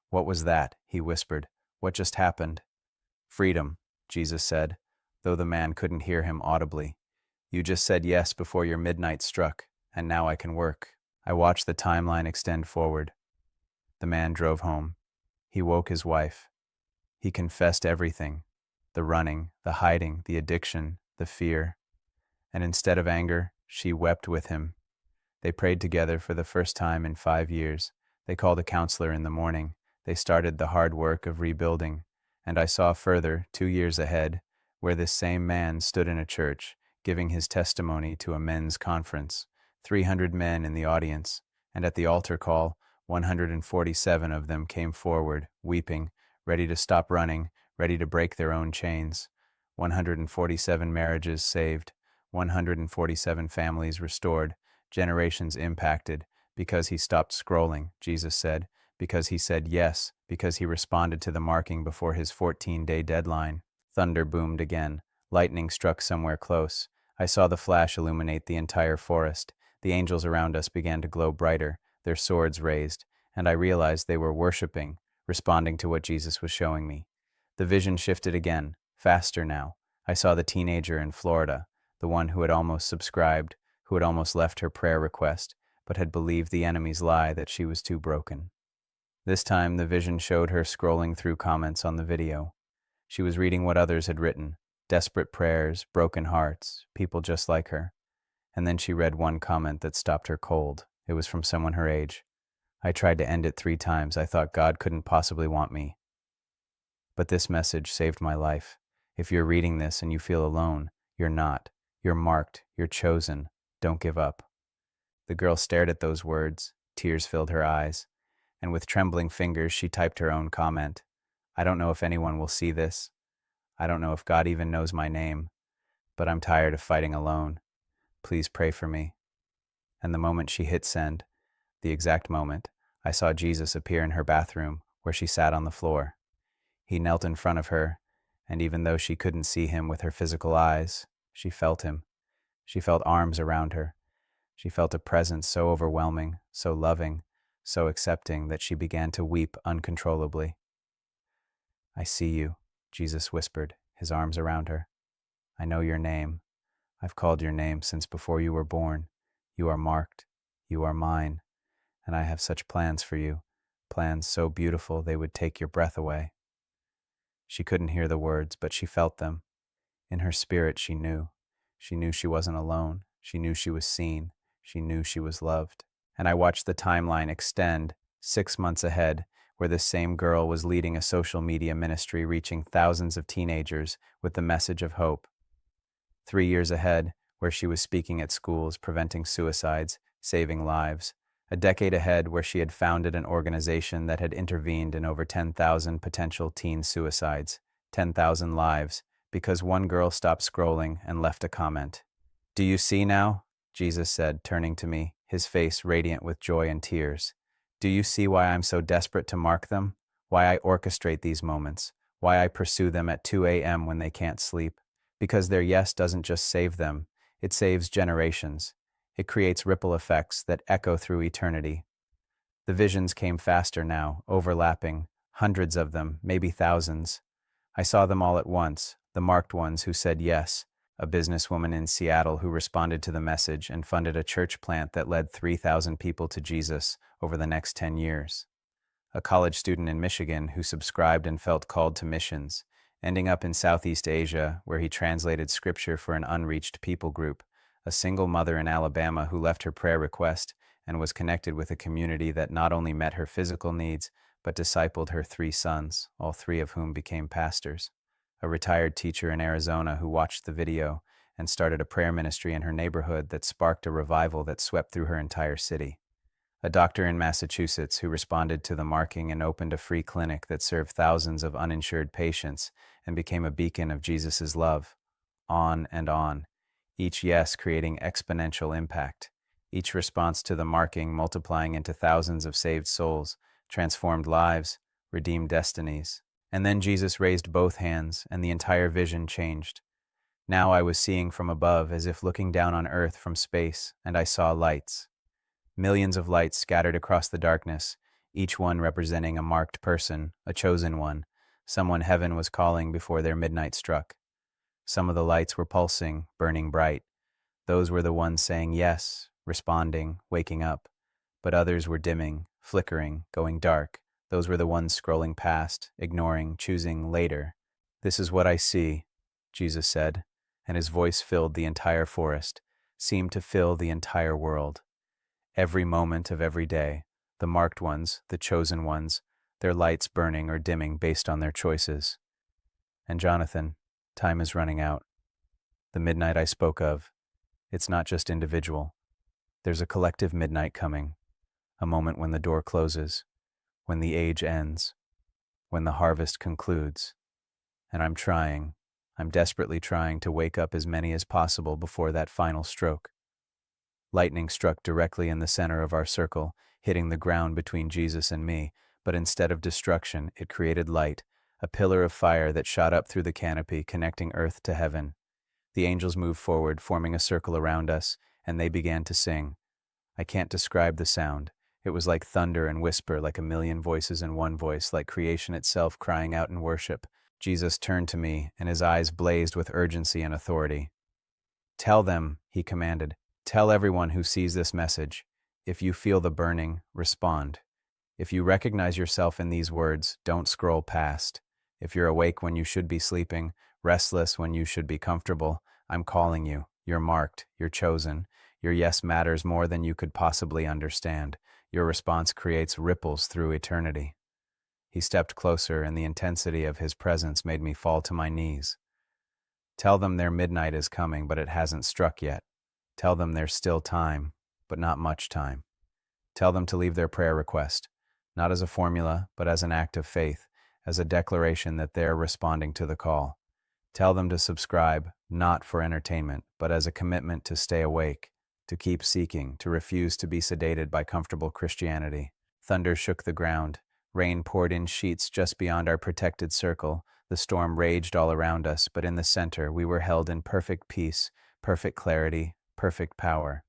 "What was that?" he whispered. "What just happened?" "Freedom," Jesus said, though the man couldn't hear him audibly. "You just said yes before your midnight struck, and now I can work." I watched the timeline extend forward. The man drove home. He woke his wife. He confessed everything, the running, the hiding, the addiction, the fear. And instead of anger, she wept with him. They prayed together for the first time in 5 years. They called a counselor in the morning. They started the hard work of rebuilding. And I saw further, 2 years ahead, where this same man stood in a church, giving his testimony to a men's conference. 300 men in the audience, and at the altar call, 147 of them came forward, weeping, ready to stop running, ready to break their own chains. 147 marriages saved, 147 families restored, generations impacted, because he stopped scrolling, Jesus said, because he said yes, because he responded to the marking before his 14-day deadline. Thunder boomed again. Lightning struck somewhere close. I saw the flash illuminate the entire forest. The angels around us began to glow brighter, their swords raised, and I realized they were worshiping, responding to what Jesus was showing me. The vision shifted again, faster now. I saw the teenager in Florida, the one who had almost subscribed, who had almost left her prayer request, but had believed the enemy's lie that she was too broken. This time, the vision showed her scrolling through comments on the video. She was reading what others had written: desperate prayers, broken hearts, people just like her. And then she read one comment that stopped her cold. It was from someone her age. "I tried to end it 3 times. I thought God couldn't possibly want me. But this message saved my life. If you're reading this and you feel alone, you're not. You're marked. You're chosen. Don't give up." The girl stared at those words. Tears filled her eyes, and with trembling fingers she typed her own comment. "I don't know if anyone will see this. I don't know if God even knows my name, but I'm tired of fighting alone. Please pray for me." And the moment she hit send, the exact moment, I saw Jesus appear in her bathroom where she sat on the floor. He knelt in front of her, and even though she couldn't see him with her physical eyes, she felt him. She felt arms around her. She felt a presence so overwhelming, so loving, so accepting that she began to weep uncontrollably. "I see you," Jesus whispered, his arms around her. "I know your name. I've called your name since before you were born. You are marked. You are mine. And I have such plans for you, plans so beautiful they would take your breath away." She couldn't hear the words, but she felt them. In her spirit, she knew. She knew she wasn't alone. She knew she was seen. She knew she was loved. And I watched the timeline extend 6 months ahead, where this same girl was leading a social media ministry reaching thousands of teenagers with the message of hope. 3 years ahead, where she was speaking at schools, preventing suicides, saving lives. A decade ahead, where she had founded an organization that had intervened in over 10,000 potential teen suicides, 10,000 lives, because one girl stopped scrolling and left a comment. "Do you see now?" Jesus said, turning to me, his face radiant with joy and tears. "Do you see why I'm so desperate to mark them? Why I orchestrate these moments? Why I pursue them at 2 a.m. when they can't sleep? Because their yes doesn't just save them, it saves generations. It creates ripple effects that echo through eternity." The visions came faster now, overlapping, hundreds of them, maybe thousands. I saw them all at once, the marked ones who said yes, a businesswoman in Seattle who responded to the message and funded a church plant that led 3,000 people to Jesus over the next 10 years. A college student in Michigan who subscribed and felt called to missions, ending up in Southeast Asia where he translated scripture for an unreached people group. A single mother in Alabama who left her prayer request and was connected with a community that not only met her physical needs, but discipled her 3 sons, all 3 of whom became pastors. A retired teacher in Arizona who watched the video and started a prayer ministry in her neighborhood that sparked a revival that swept through her entire city. A doctor in Massachusetts who responded to the marking and opened a free clinic that served thousands of uninsured patients and became a beacon of Jesus' love. On and on. Each yes creating exponential impact. Each response to the marking multiplying into thousands of saved souls, transformed lives, redeemed destinies. And then Jesus raised both hands, and the entire vision changed. Now I was seeing from above as if looking down on earth from space, and I saw lights. Millions of lights scattered across the darkness, each one representing a marked person, a chosen one, someone heaven was calling before their midnight struck. Some of the lights were pulsing, burning bright. Those were the ones saying yes, responding, waking up. But others were dimming, flickering, going dark. Those were the ones scrolling past, ignoring, choosing later. "This is what I see," Jesus said, and his voice filled the entire forest, seemed to fill the entire world. Every moment of every day, the marked ones, the chosen ones, their lights burning or dimming based on their choices. And Jonathan, time is running out. The midnight I spoke of, it's not just individual. There's a collective midnight coming, a moment when the door closes, when the age ends, when the harvest concludes. And I'm desperately trying to wake up as many as possible before that final stroke. Lightning struck directly in the center of our circle, hitting the ground between Jesus and me, but instead of destruction, it created light, a pillar of fire that shot up through the canopy, connecting earth to heaven. The angels moved forward, forming a circle around us, and they began to sing. I can't describe the sound. It was like thunder and whisper, like a million voices in one voice, like creation itself crying out in worship. Jesus turned to me, and his eyes blazed with urgency and authority. "Tell them," he commanded. "Tell everyone who sees this message. If you feel the burning, respond. If you recognize yourself in these words, don't scroll past. If you're awake when you should be sleeping, restless when you should be comfortable, I'm calling you. You're marked. You're chosen. Your yes matters more than you could possibly understand. Your response creates ripples through eternity. He stepped closer, and the intensity of his presence made me fall to my knees. Tell them their midnight is coming, but it hasn't struck yet. Tell them there's still time, but not much time. Tell them to leave their prayer request, not as a formula, but as an act of faith, as a declaration that they're responding to the call. Tell them to subscribe, not for entertainment, but as a commitment to stay awake, to keep seeking, to refuse to be sedated by comfortable Christianity. Thunder shook the ground. Rain poured in sheets just beyond our protected circle. The storm raged all around us, but in the center we were held in perfect peace, perfect clarity, perfect power.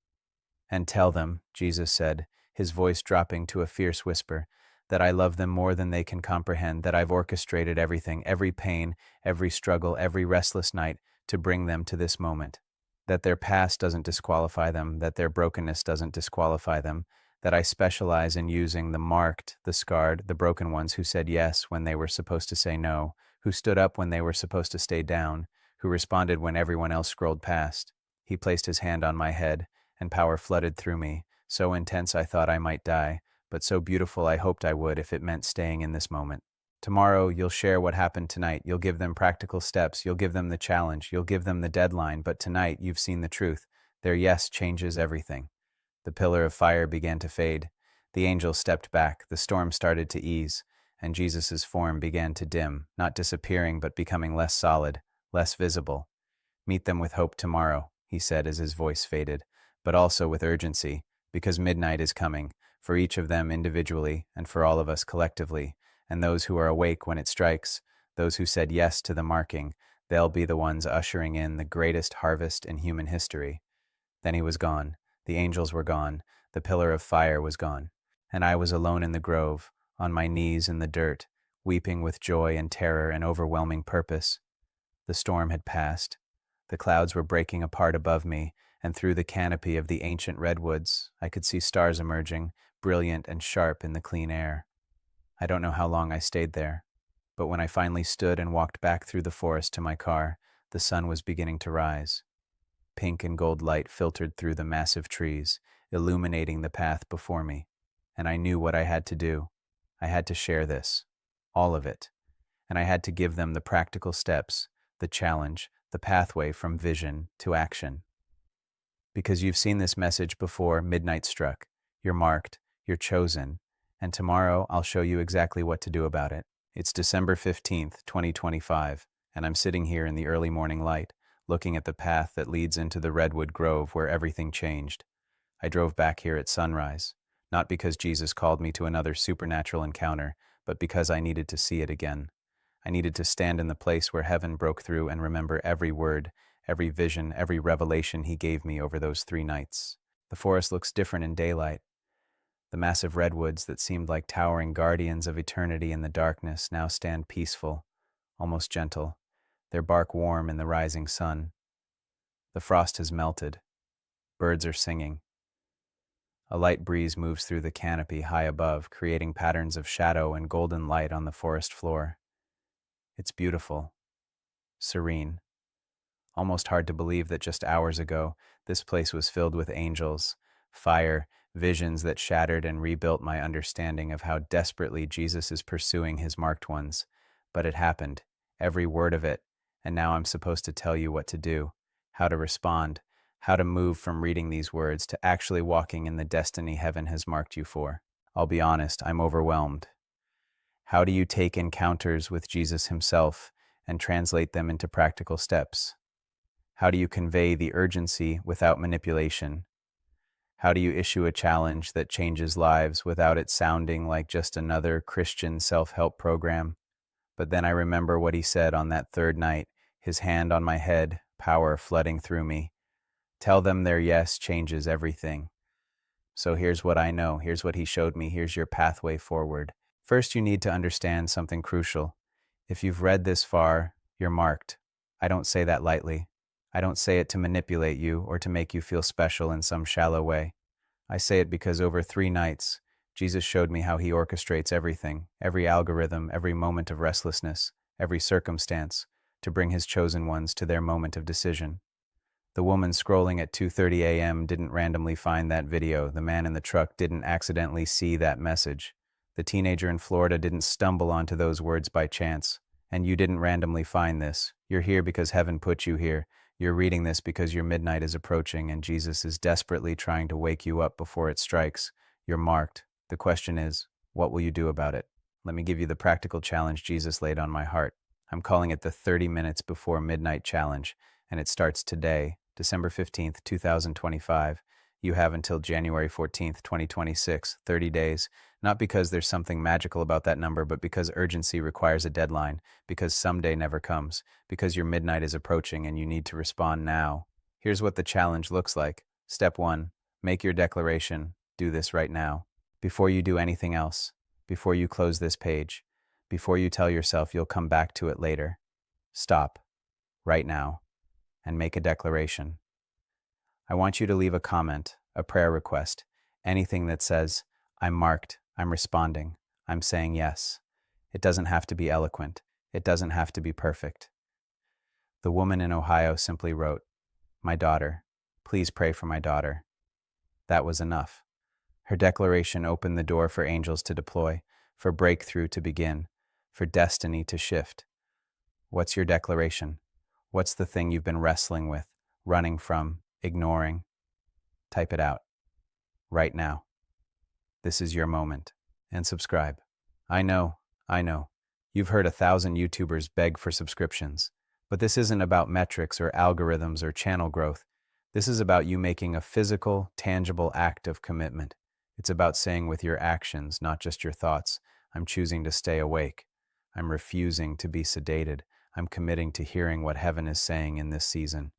And tell them, Jesus said, his voice dropping to a fierce whisper, that I love them more than they can comprehend, that I've orchestrated everything, every pain, every struggle, every restless night, to bring them to this moment. That their past doesn't disqualify them, that their brokenness doesn't disqualify them, that I specialize in using the marked, the scarred, the broken ones who said yes when they were supposed to say no, who stood up when they were supposed to stay down, who responded when everyone else scrolled past. He placed his hand on my head, and power flooded through me, so intense I thought I might die, but so beautiful I hoped I would if it meant staying in this moment. Tomorrow, you'll share what happened tonight. You'll give them practical steps. You'll give them the challenge. You'll give them the deadline. But tonight, you've seen the truth. Their yes changes everything. The pillar of fire began to fade. The angel stepped back. The storm started to ease, and Jesus' form began to dim, not disappearing, but becoming less solid, less visible. Meet them with hope tomorrow, he said as his voice faded, but also with urgency, because midnight is coming, for each of them individually and for all of us collectively, and those who are awake when it strikes, those who said yes to the marking, they'll be the ones ushering in the greatest harvest in human history. Then he was gone. The angels were gone. The pillar of fire was gone. And I was alone in the grove, on my knees in the dirt, weeping with joy and terror and overwhelming purpose. The storm had passed. The clouds were breaking apart above me, and through the canopy of the ancient redwoods, I could see stars emerging, brilliant and sharp in the clean air. I don't know how long I stayed there, but when I finally stood and walked back through the forest to my car, the sun was beginning to rise. Pink and gold light filtered through the massive trees, illuminating the path before me, and I knew what I had to do. I had to share this, all of it, and I had to give them the practical steps, the challenge, the pathway from vision to action. Because you've seen this message before midnight struck. You're marked, you're chosen, and tomorrow I'll show you exactly what to do about it. It's December 15th, 2025, and I'm sitting here in the early morning light, looking at the path that leads into the redwood grove where everything changed. I drove back here at sunrise, not because Jesus called me to another supernatural encounter, but because I needed to see it again. I needed to stand in the place where heaven broke through and remember every word, every vision, every revelation he gave me over those 3 nights. The forest looks different in daylight. The massive redwoods that seemed like towering guardians of eternity in the darkness now stand peaceful, almost gentle, their bark warm in the rising sun. The frost has melted. Birds are singing. A light breeze moves through the canopy high above, creating patterns of shadow and golden light on the forest floor. It's beautiful, serene. Almost hard to believe that just hours ago, this place was filled with angels, fire, visions that shattered and rebuilt my understanding of how desperately Jesus is pursuing his marked ones. But it happened, every word of it, and now I'm supposed to tell you what to do, how to respond, how to move from reading these words to actually walking in the destiny heaven has marked you for. I'll be honest, I'm overwhelmed. How do you take encounters with Jesus himself and translate them into practical steps? How do you convey the urgency without manipulation? How do you issue a challenge that changes lives without it sounding like just another Christian self-help program? But then I remember what he said on that 3rd night, his hand on my head, power flooding through me. Tell them their yes changes everything. So here's what I know. Here's what he showed me. Here's your pathway forward. First, you need to understand something crucial. If you've read this far, you're marked. I don't say that lightly. I don't say it to manipulate you or to make you feel special in some shallow way. I say it because over 3 nights, Jesus showed me how he orchestrates everything, every algorithm, every moment of restlessness, every circumstance, to bring his chosen ones to their moment of decision. The woman scrolling at 2:30 a.m. didn't randomly find that video. The man in the truck didn't accidentally see that message. The teenager in Florida didn't stumble onto those words by chance. And you didn't randomly find this. You're here because heaven put you here. You're reading this because your midnight is approaching and Jesus is desperately trying to wake you up before it strikes. You're marked. The question is, what will you do about it? Let me give you the practical challenge Jesus laid on my heart. I'm calling it the 30 minutes before midnight challenge, and it starts today, December 15th, 2025. You have until January 14th, 2026, 30 days, not because there's something magical about that number, but because urgency requires a deadline, because someday never comes, because your midnight is approaching and you need to respond now. Here's what the challenge looks like. Step 1, make your declaration. Do this right now. Before you do anything else, before you close this page, before you tell yourself you'll come back to it later, stop, right now, and make a declaration. I want you to leave a comment, a prayer request, anything that says, I'm marked, I'm responding, I'm saying yes. It doesn't have to be eloquent. It doesn't have to be perfect. The woman in Ohio simply wrote, My daughter, please pray for my daughter. That was enough. Her declaration opened the door for angels to deploy, for breakthrough to begin, for destiny to shift. What's your declaration? What's the thing you've been wrestling with, running from, ignoring? Type it out. Right now. This is your moment. And subscribe. I know. You've heard 1,000 YouTubers beg for subscriptions. But this isn't about metrics or algorithms or channel growth. This is about you making a physical, tangible act of commitment. It's about saying with your actions, not just your thoughts, I'm choosing to stay awake. I'm refusing to be sedated. I'm committing to hearing what heaven is saying in this season.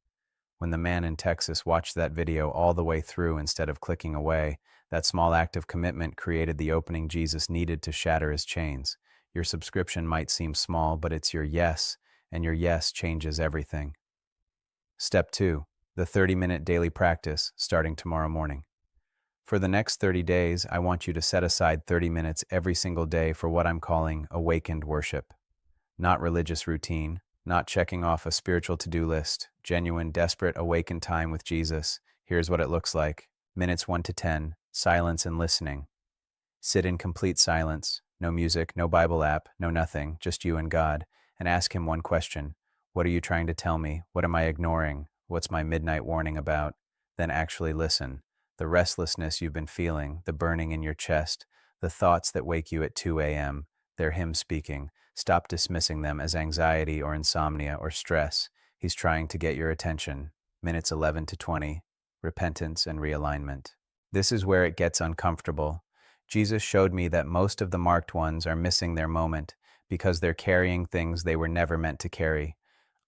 When the man in Texas watched that video all the way through instead of clicking away, that small act of commitment created the opening Jesus needed to shatter his chains. Your subscription might seem small, but it's your yes, and your yes changes everything. Step 2, the 30-minute daily practice starting tomorrow morning. For the next 30 days, I want you to set aside 30 minutes every single day for what I'm calling awakened worship. Not religious routine, not checking off a spiritual to-do list, genuine, desperate, awakened time with Jesus. Here's what it looks like. Minutes 1 to 10, silence and listening. Sit in complete silence, no music, no Bible app, no nothing, just you and God, and ask him one question. What are you trying to tell me? What am I ignoring? What's my midnight warning about? Then actually listen. The restlessness you've been feeling, the burning in your chest, the thoughts that wake you at 2 a.m., they're him speaking. Stop dismissing them as anxiety or insomnia or stress. He's trying to get your attention. Minutes 11 to 20. Repentance and realignment. This is where it gets uncomfortable. Jesus showed me that most of the marked ones are missing their moment because they're carrying things they were never meant to carry.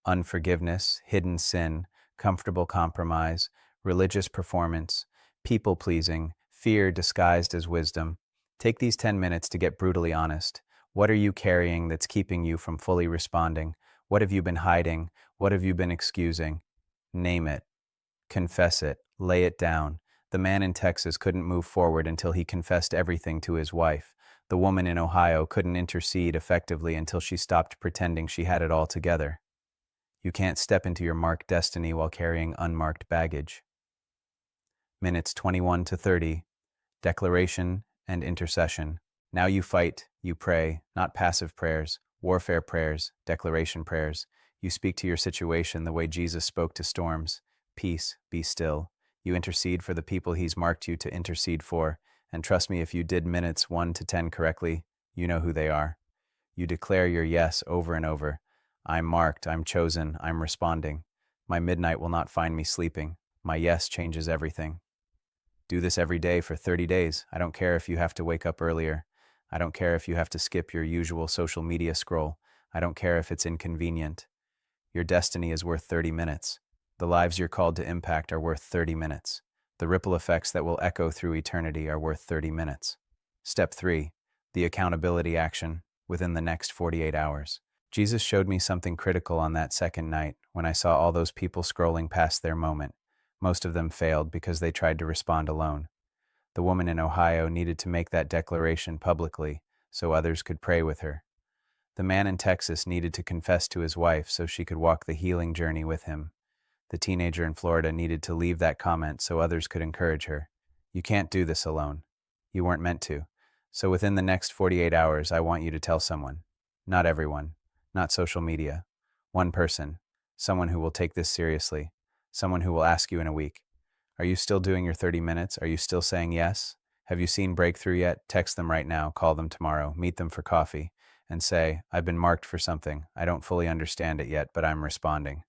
Unforgiveness, hidden sin, comfortable compromise, religious performance, people-pleasing, fear disguised as wisdom. Take these 10 minutes to get brutally honest. What are you carrying that's keeping you from fully responding? What have you been hiding? What have you been excusing? Name it. Confess it. Lay it down. The man in Texas couldn't move forward until he confessed everything to his wife. The woman in Ohio couldn't intercede effectively until she stopped pretending she had it all together. You can't step into your marked destiny while carrying unmarked baggage. Minutes 21 to 30. Declaration and intercession. Now you fight, you pray, not passive prayers, warfare prayers, declaration prayers. You speak to your situation the way Jesus spoke to storms. Peace, be still. You intercede for the people he's marked you to intercede for. And trust me, if you did minutes 1 to 10 correctly, you know who they are. You declare your yes over and over. I'm marked, I'm chosen, I'm responding. My midnight will not find me sleeping. My yes changes everything. Do this every day for 30 days. I don't care if you have to wake up earlier. I don't care if you have to skip your usual social media scroll. I don't care if it's inconvenient. Your destiny is worth 30 minutes. The lives you're called to impact are worth 30 minutes. The ripple effects that will echo through eternity are worth 30 minutes. Step 3, the accountability action within the next 48 hours. Jesus showed me something critical on that second night when I saw all those people scrolling past their moment. Most of them failed because they tried to respond alone. The woman in Ohio needed to make that declaration publicly so others could pray with her. The man in Texas needed to confess to his wife so she could walk the healing journey with him. The teenager in Florida needed to leave that comment so others could encourage her. You can't do this alone. You weren't meant to. So within the next 48 hours, I want you to tell someone. Not everyone. Not social media. One person. Someone who will take this seriously. Someone who will ask you in a week. Are you still doing your 30 minutes? Are you still saying yes? Have you seen breakthrough yet? Text them right now, call them tomorrow, meet them for coffee, and say, I've been marked for something. I don't fully understand it yet, but I'm responding,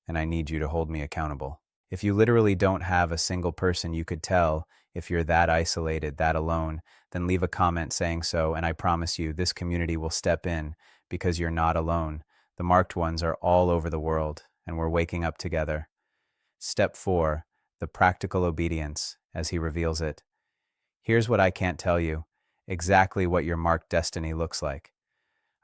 and I need you to hold me accountable. If you literally don't have a single person you could tell, if you're that isolated, that alone, then leave a comment saying so, and I promise you, this community will step in because you're not alone. The marked ones are all over the world, and we're waking up together. Step 4, the practical obedience, as he reveals it. Here's what I can't tell you, exactly what your marked destiny looks like.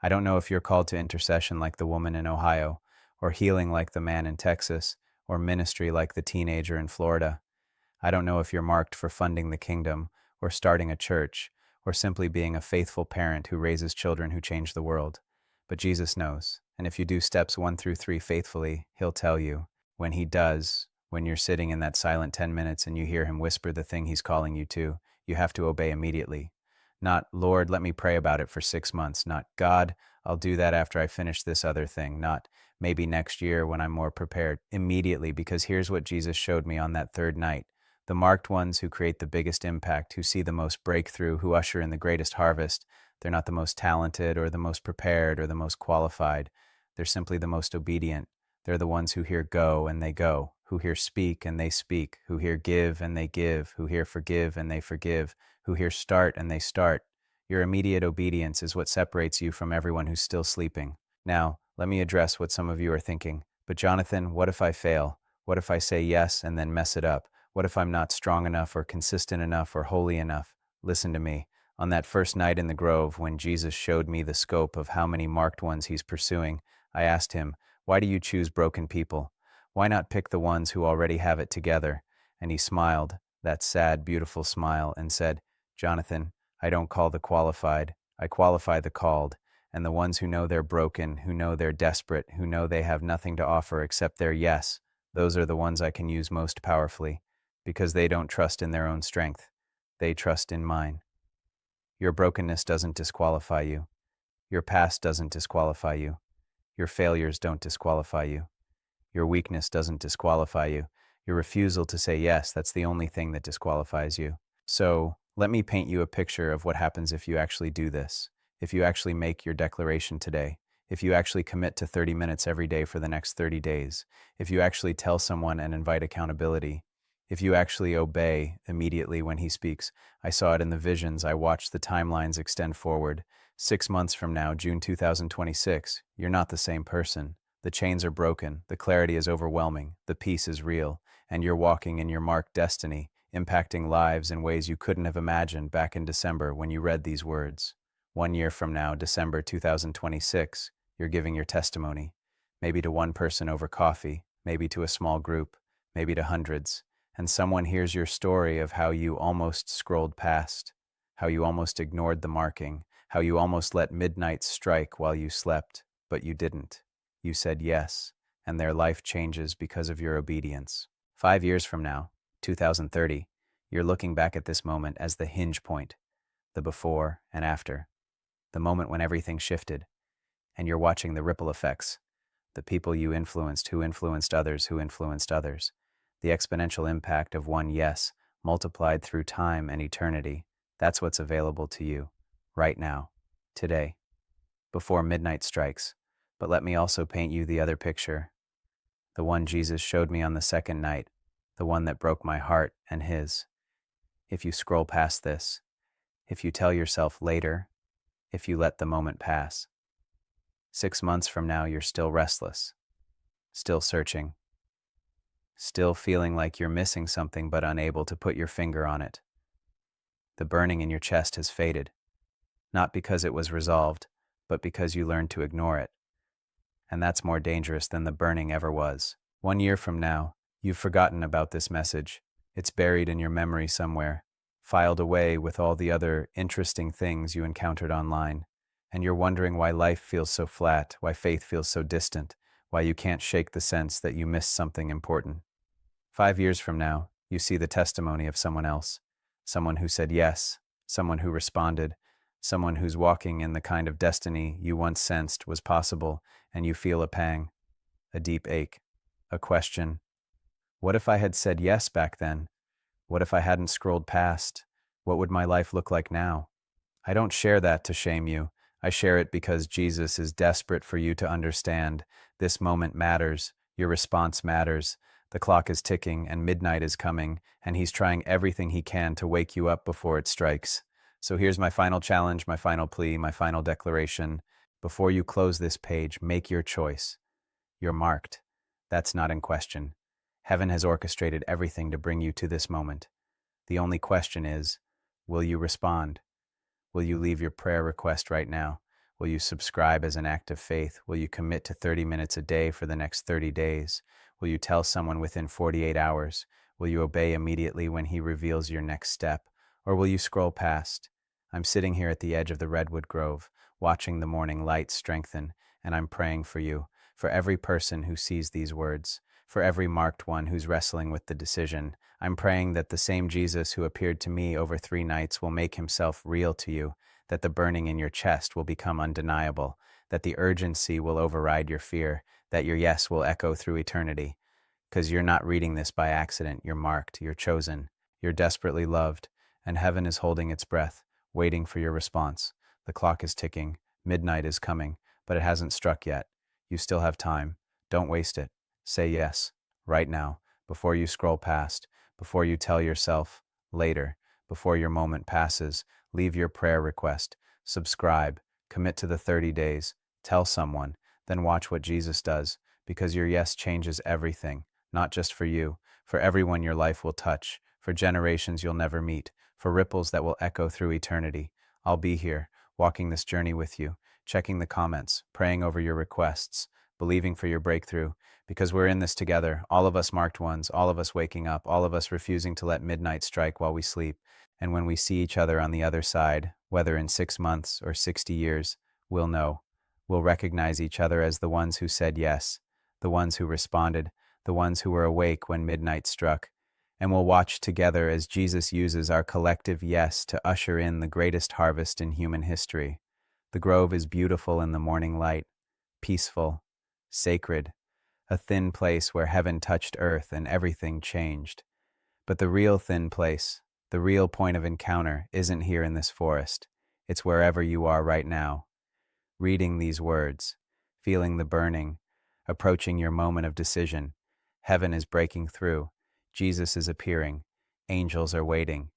I don't know if you're called to intercession like the woman in Ohio, or healing like the man in Texas, or ministry like the teenager in Florida. I don't know if you're marked for funding the kingdom, or starting a church, or simply being a faithful parent who raises children who change the world. But Jesus knows, and if you do steps 1 through 3 faithfully, he'll tell you. When he does, when you're sitting in that silent 10 minutes and you hear him whisper the thing he's calling you to, you have to obey immediately. Not, Lord, let me pray about it for 6 months. Not, God, I'll do that after I finish this other thing. Not, maybe next year when I'm more prepared. Immediately, because here's what Jesus showed me on that third night. The marked ones who create the biggest impact, who see the most breakthrough, who usher in the greatest harvest, they're not the most talented or the most prepared or the most qualified. They're simply the most obedient. They're the ones who hear go and they go, who hear speak and they speak, who hear give and they give, who hear forgive and they forgive, who hear start and they start. Your immediate obedience is what separates you from everyone who's still sleeping. Now, let me address what some of you are thinking. But Jonathan, what if I fail? What if I say yes and then mess it up? What if I'm not strong enough or consistent enough or holy enough? Listen to me. On that first night in the grove, when Jesus showed me the scope of how many marked ones he's pursuing, I asked him, why do you choose broken people? Why not pick the ones who already have it together? And he smiled, that sad, beautiful smile, and said, Jonathan, I don't call the qualified, I qualify the called, and the ones who know they're broken, who know they're desperate, who know they have nothing to offer except their yes, those are the ones I can use most powerfully, because they don't trust in their own strength. They trust in mine. Your brokenness doesn't disqualify you. Your past doesn't disqualify you. Your failures don't disqualify you. Your weakness doesn't disqualify you. Your refusal to say yes, that's the only thing that disqualifies you. So, let me paint you a picture of what happens if you actually do this. If you actually make your declaration today. If you actually commit to 30 minutes every day for the next 30 days. If you actually tell someone and invite accountability. If you actually obey immediately when he speaks. I saw it in the visions. I watched the timelines extend forward. 6 months from now, June 2026, you're not the same person. The chains are broken, the clarity is overwhelming, the peace is real, and you're walking in your marked destiny, impacting lives in ways you couldn't have imagined back in December when you read these words. 1 year from now, December 2026, you're giving your testimony. Maybe to one person over coffee, maybe to a small group, maybe to hundreds. And someone hears your story of how you almost scrolled past, how you almost ignored the marking, how you almost let midnight strike while you slept, but you didn't. You said yes, and their life changes because of your obedience. 5 years from now, 2030, you're looking back at this moment as the hinge point, the before and after, the moment when everything shifted, and you're watching the ripple effects, the people you influenced who influenced others who influenced others, the exponential impact of one yes multiplied through time and eternity. That's what's available to you, right now, today, before midnight strikes. But let me also paint you the other picture, the one Jesus showed me on the second night, the one that broke my heart and his. If you scroll past this, if you tell yourself later, if you let the moment pass, 6 months from now you're still restless, still searching, still feeling like you're missing something but unable to put your finger on it. The burning in your chest has faded, not because it was resolved, but because you learned to ignore it. And that's more dangerous than the burning ever was. 1 year from now, you've forgotten about this message. It's buried in your memory somewhere, filed away with all the other interesting things you encountered online. And you're wondering why life feels so flat, why faith feels so distant, why you can't shake the sense that you missed something important. 5 years from now, you see the testimony of someone else, someone who said yes, someone who responded, someone who's walking in the kind of destiny you once sensed was possible, and you feel a pang, a deep ache, a question. What if I had said yes back then? What if I hadn't scrolled past? What would my life look like now? I don't share that to shame you. I share it because Jesus is desperate for you to understand. This moment matters. Your response matters. The clock is ticking and midnight is coming, and he's trying everything he can to wake you up before it strikes. So here's my final challenge, my final plea, my final declaration. Before you close this page, make your choice. You're marked. That's not in question. Heaven has orchestrated everything to bring you to this moment. The only question is, will you respond? Will you leave your prayer request right now? Will you subscribe as an act of faith? Will you commit to 30 minutes a day for the next 30 days? Will you tell someone within 48 hours? Will you obey immediately when he reveals your next step? Or will you scroll past? I'm sitting here at the edge of the redwood grove, watching the morning light strengthen, and I'm praying for you, for every person who sees these words, for every marked one who's wrestling with the decision. I'm praying that the same Jesus who appeared to me over 3 nights will make himself real to you, that the burning in your chest will become undeniable, that the urgency will override your fear, that your yes will echo through eternity. Because you're not reading this by accident, you're marked, you're chosen, you're desperately loved, and heaven is holding its breath, waiting for your response. The clock is ticking, midnight is coming, but it hasn't struck yet. You still have time. Don't waste it. Say yes, right now, before you scroll past, before you tell yourself later, before your moment passes. Leave your prayer request, subscribe, commit to the 30 days, tell someone, then watch what Jesus does, because your yes changes everything, not just for you, for everyone your life will touch, for generations you'll never meet, for ripples that will echo through eternity. I'll be here, walking this journey with you, checking the comments, praying over your requests, believing for your breakthrough, because we're in this together, all of us marked ones, all of us waking up, all of us refusing to let midnight strike while we sleep. And when we see each other on the other side, whether in 6 months or 60 years, we'll know. We'll recognize each other as the ones who said yes, the ones who responded, the ones who were awake when midnight struck. And we'll watch together as Jesus uses our collective yes to usher in the greatest harvest in human history. The grove is beautiful in the morning light, peaceful, sacred, a thin place where heaven touched earth and everything changed. But the real thin place, the real point of encounter, isn't here in this forest. It's wherever you are right now, reading these words, feeling the burning, approaching your moment of decision. Heaven is breaking through, Jesus is appearing, angels are waiting,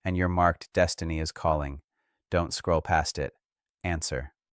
and your marked destiny is calling. Don't scroll past it. Answer.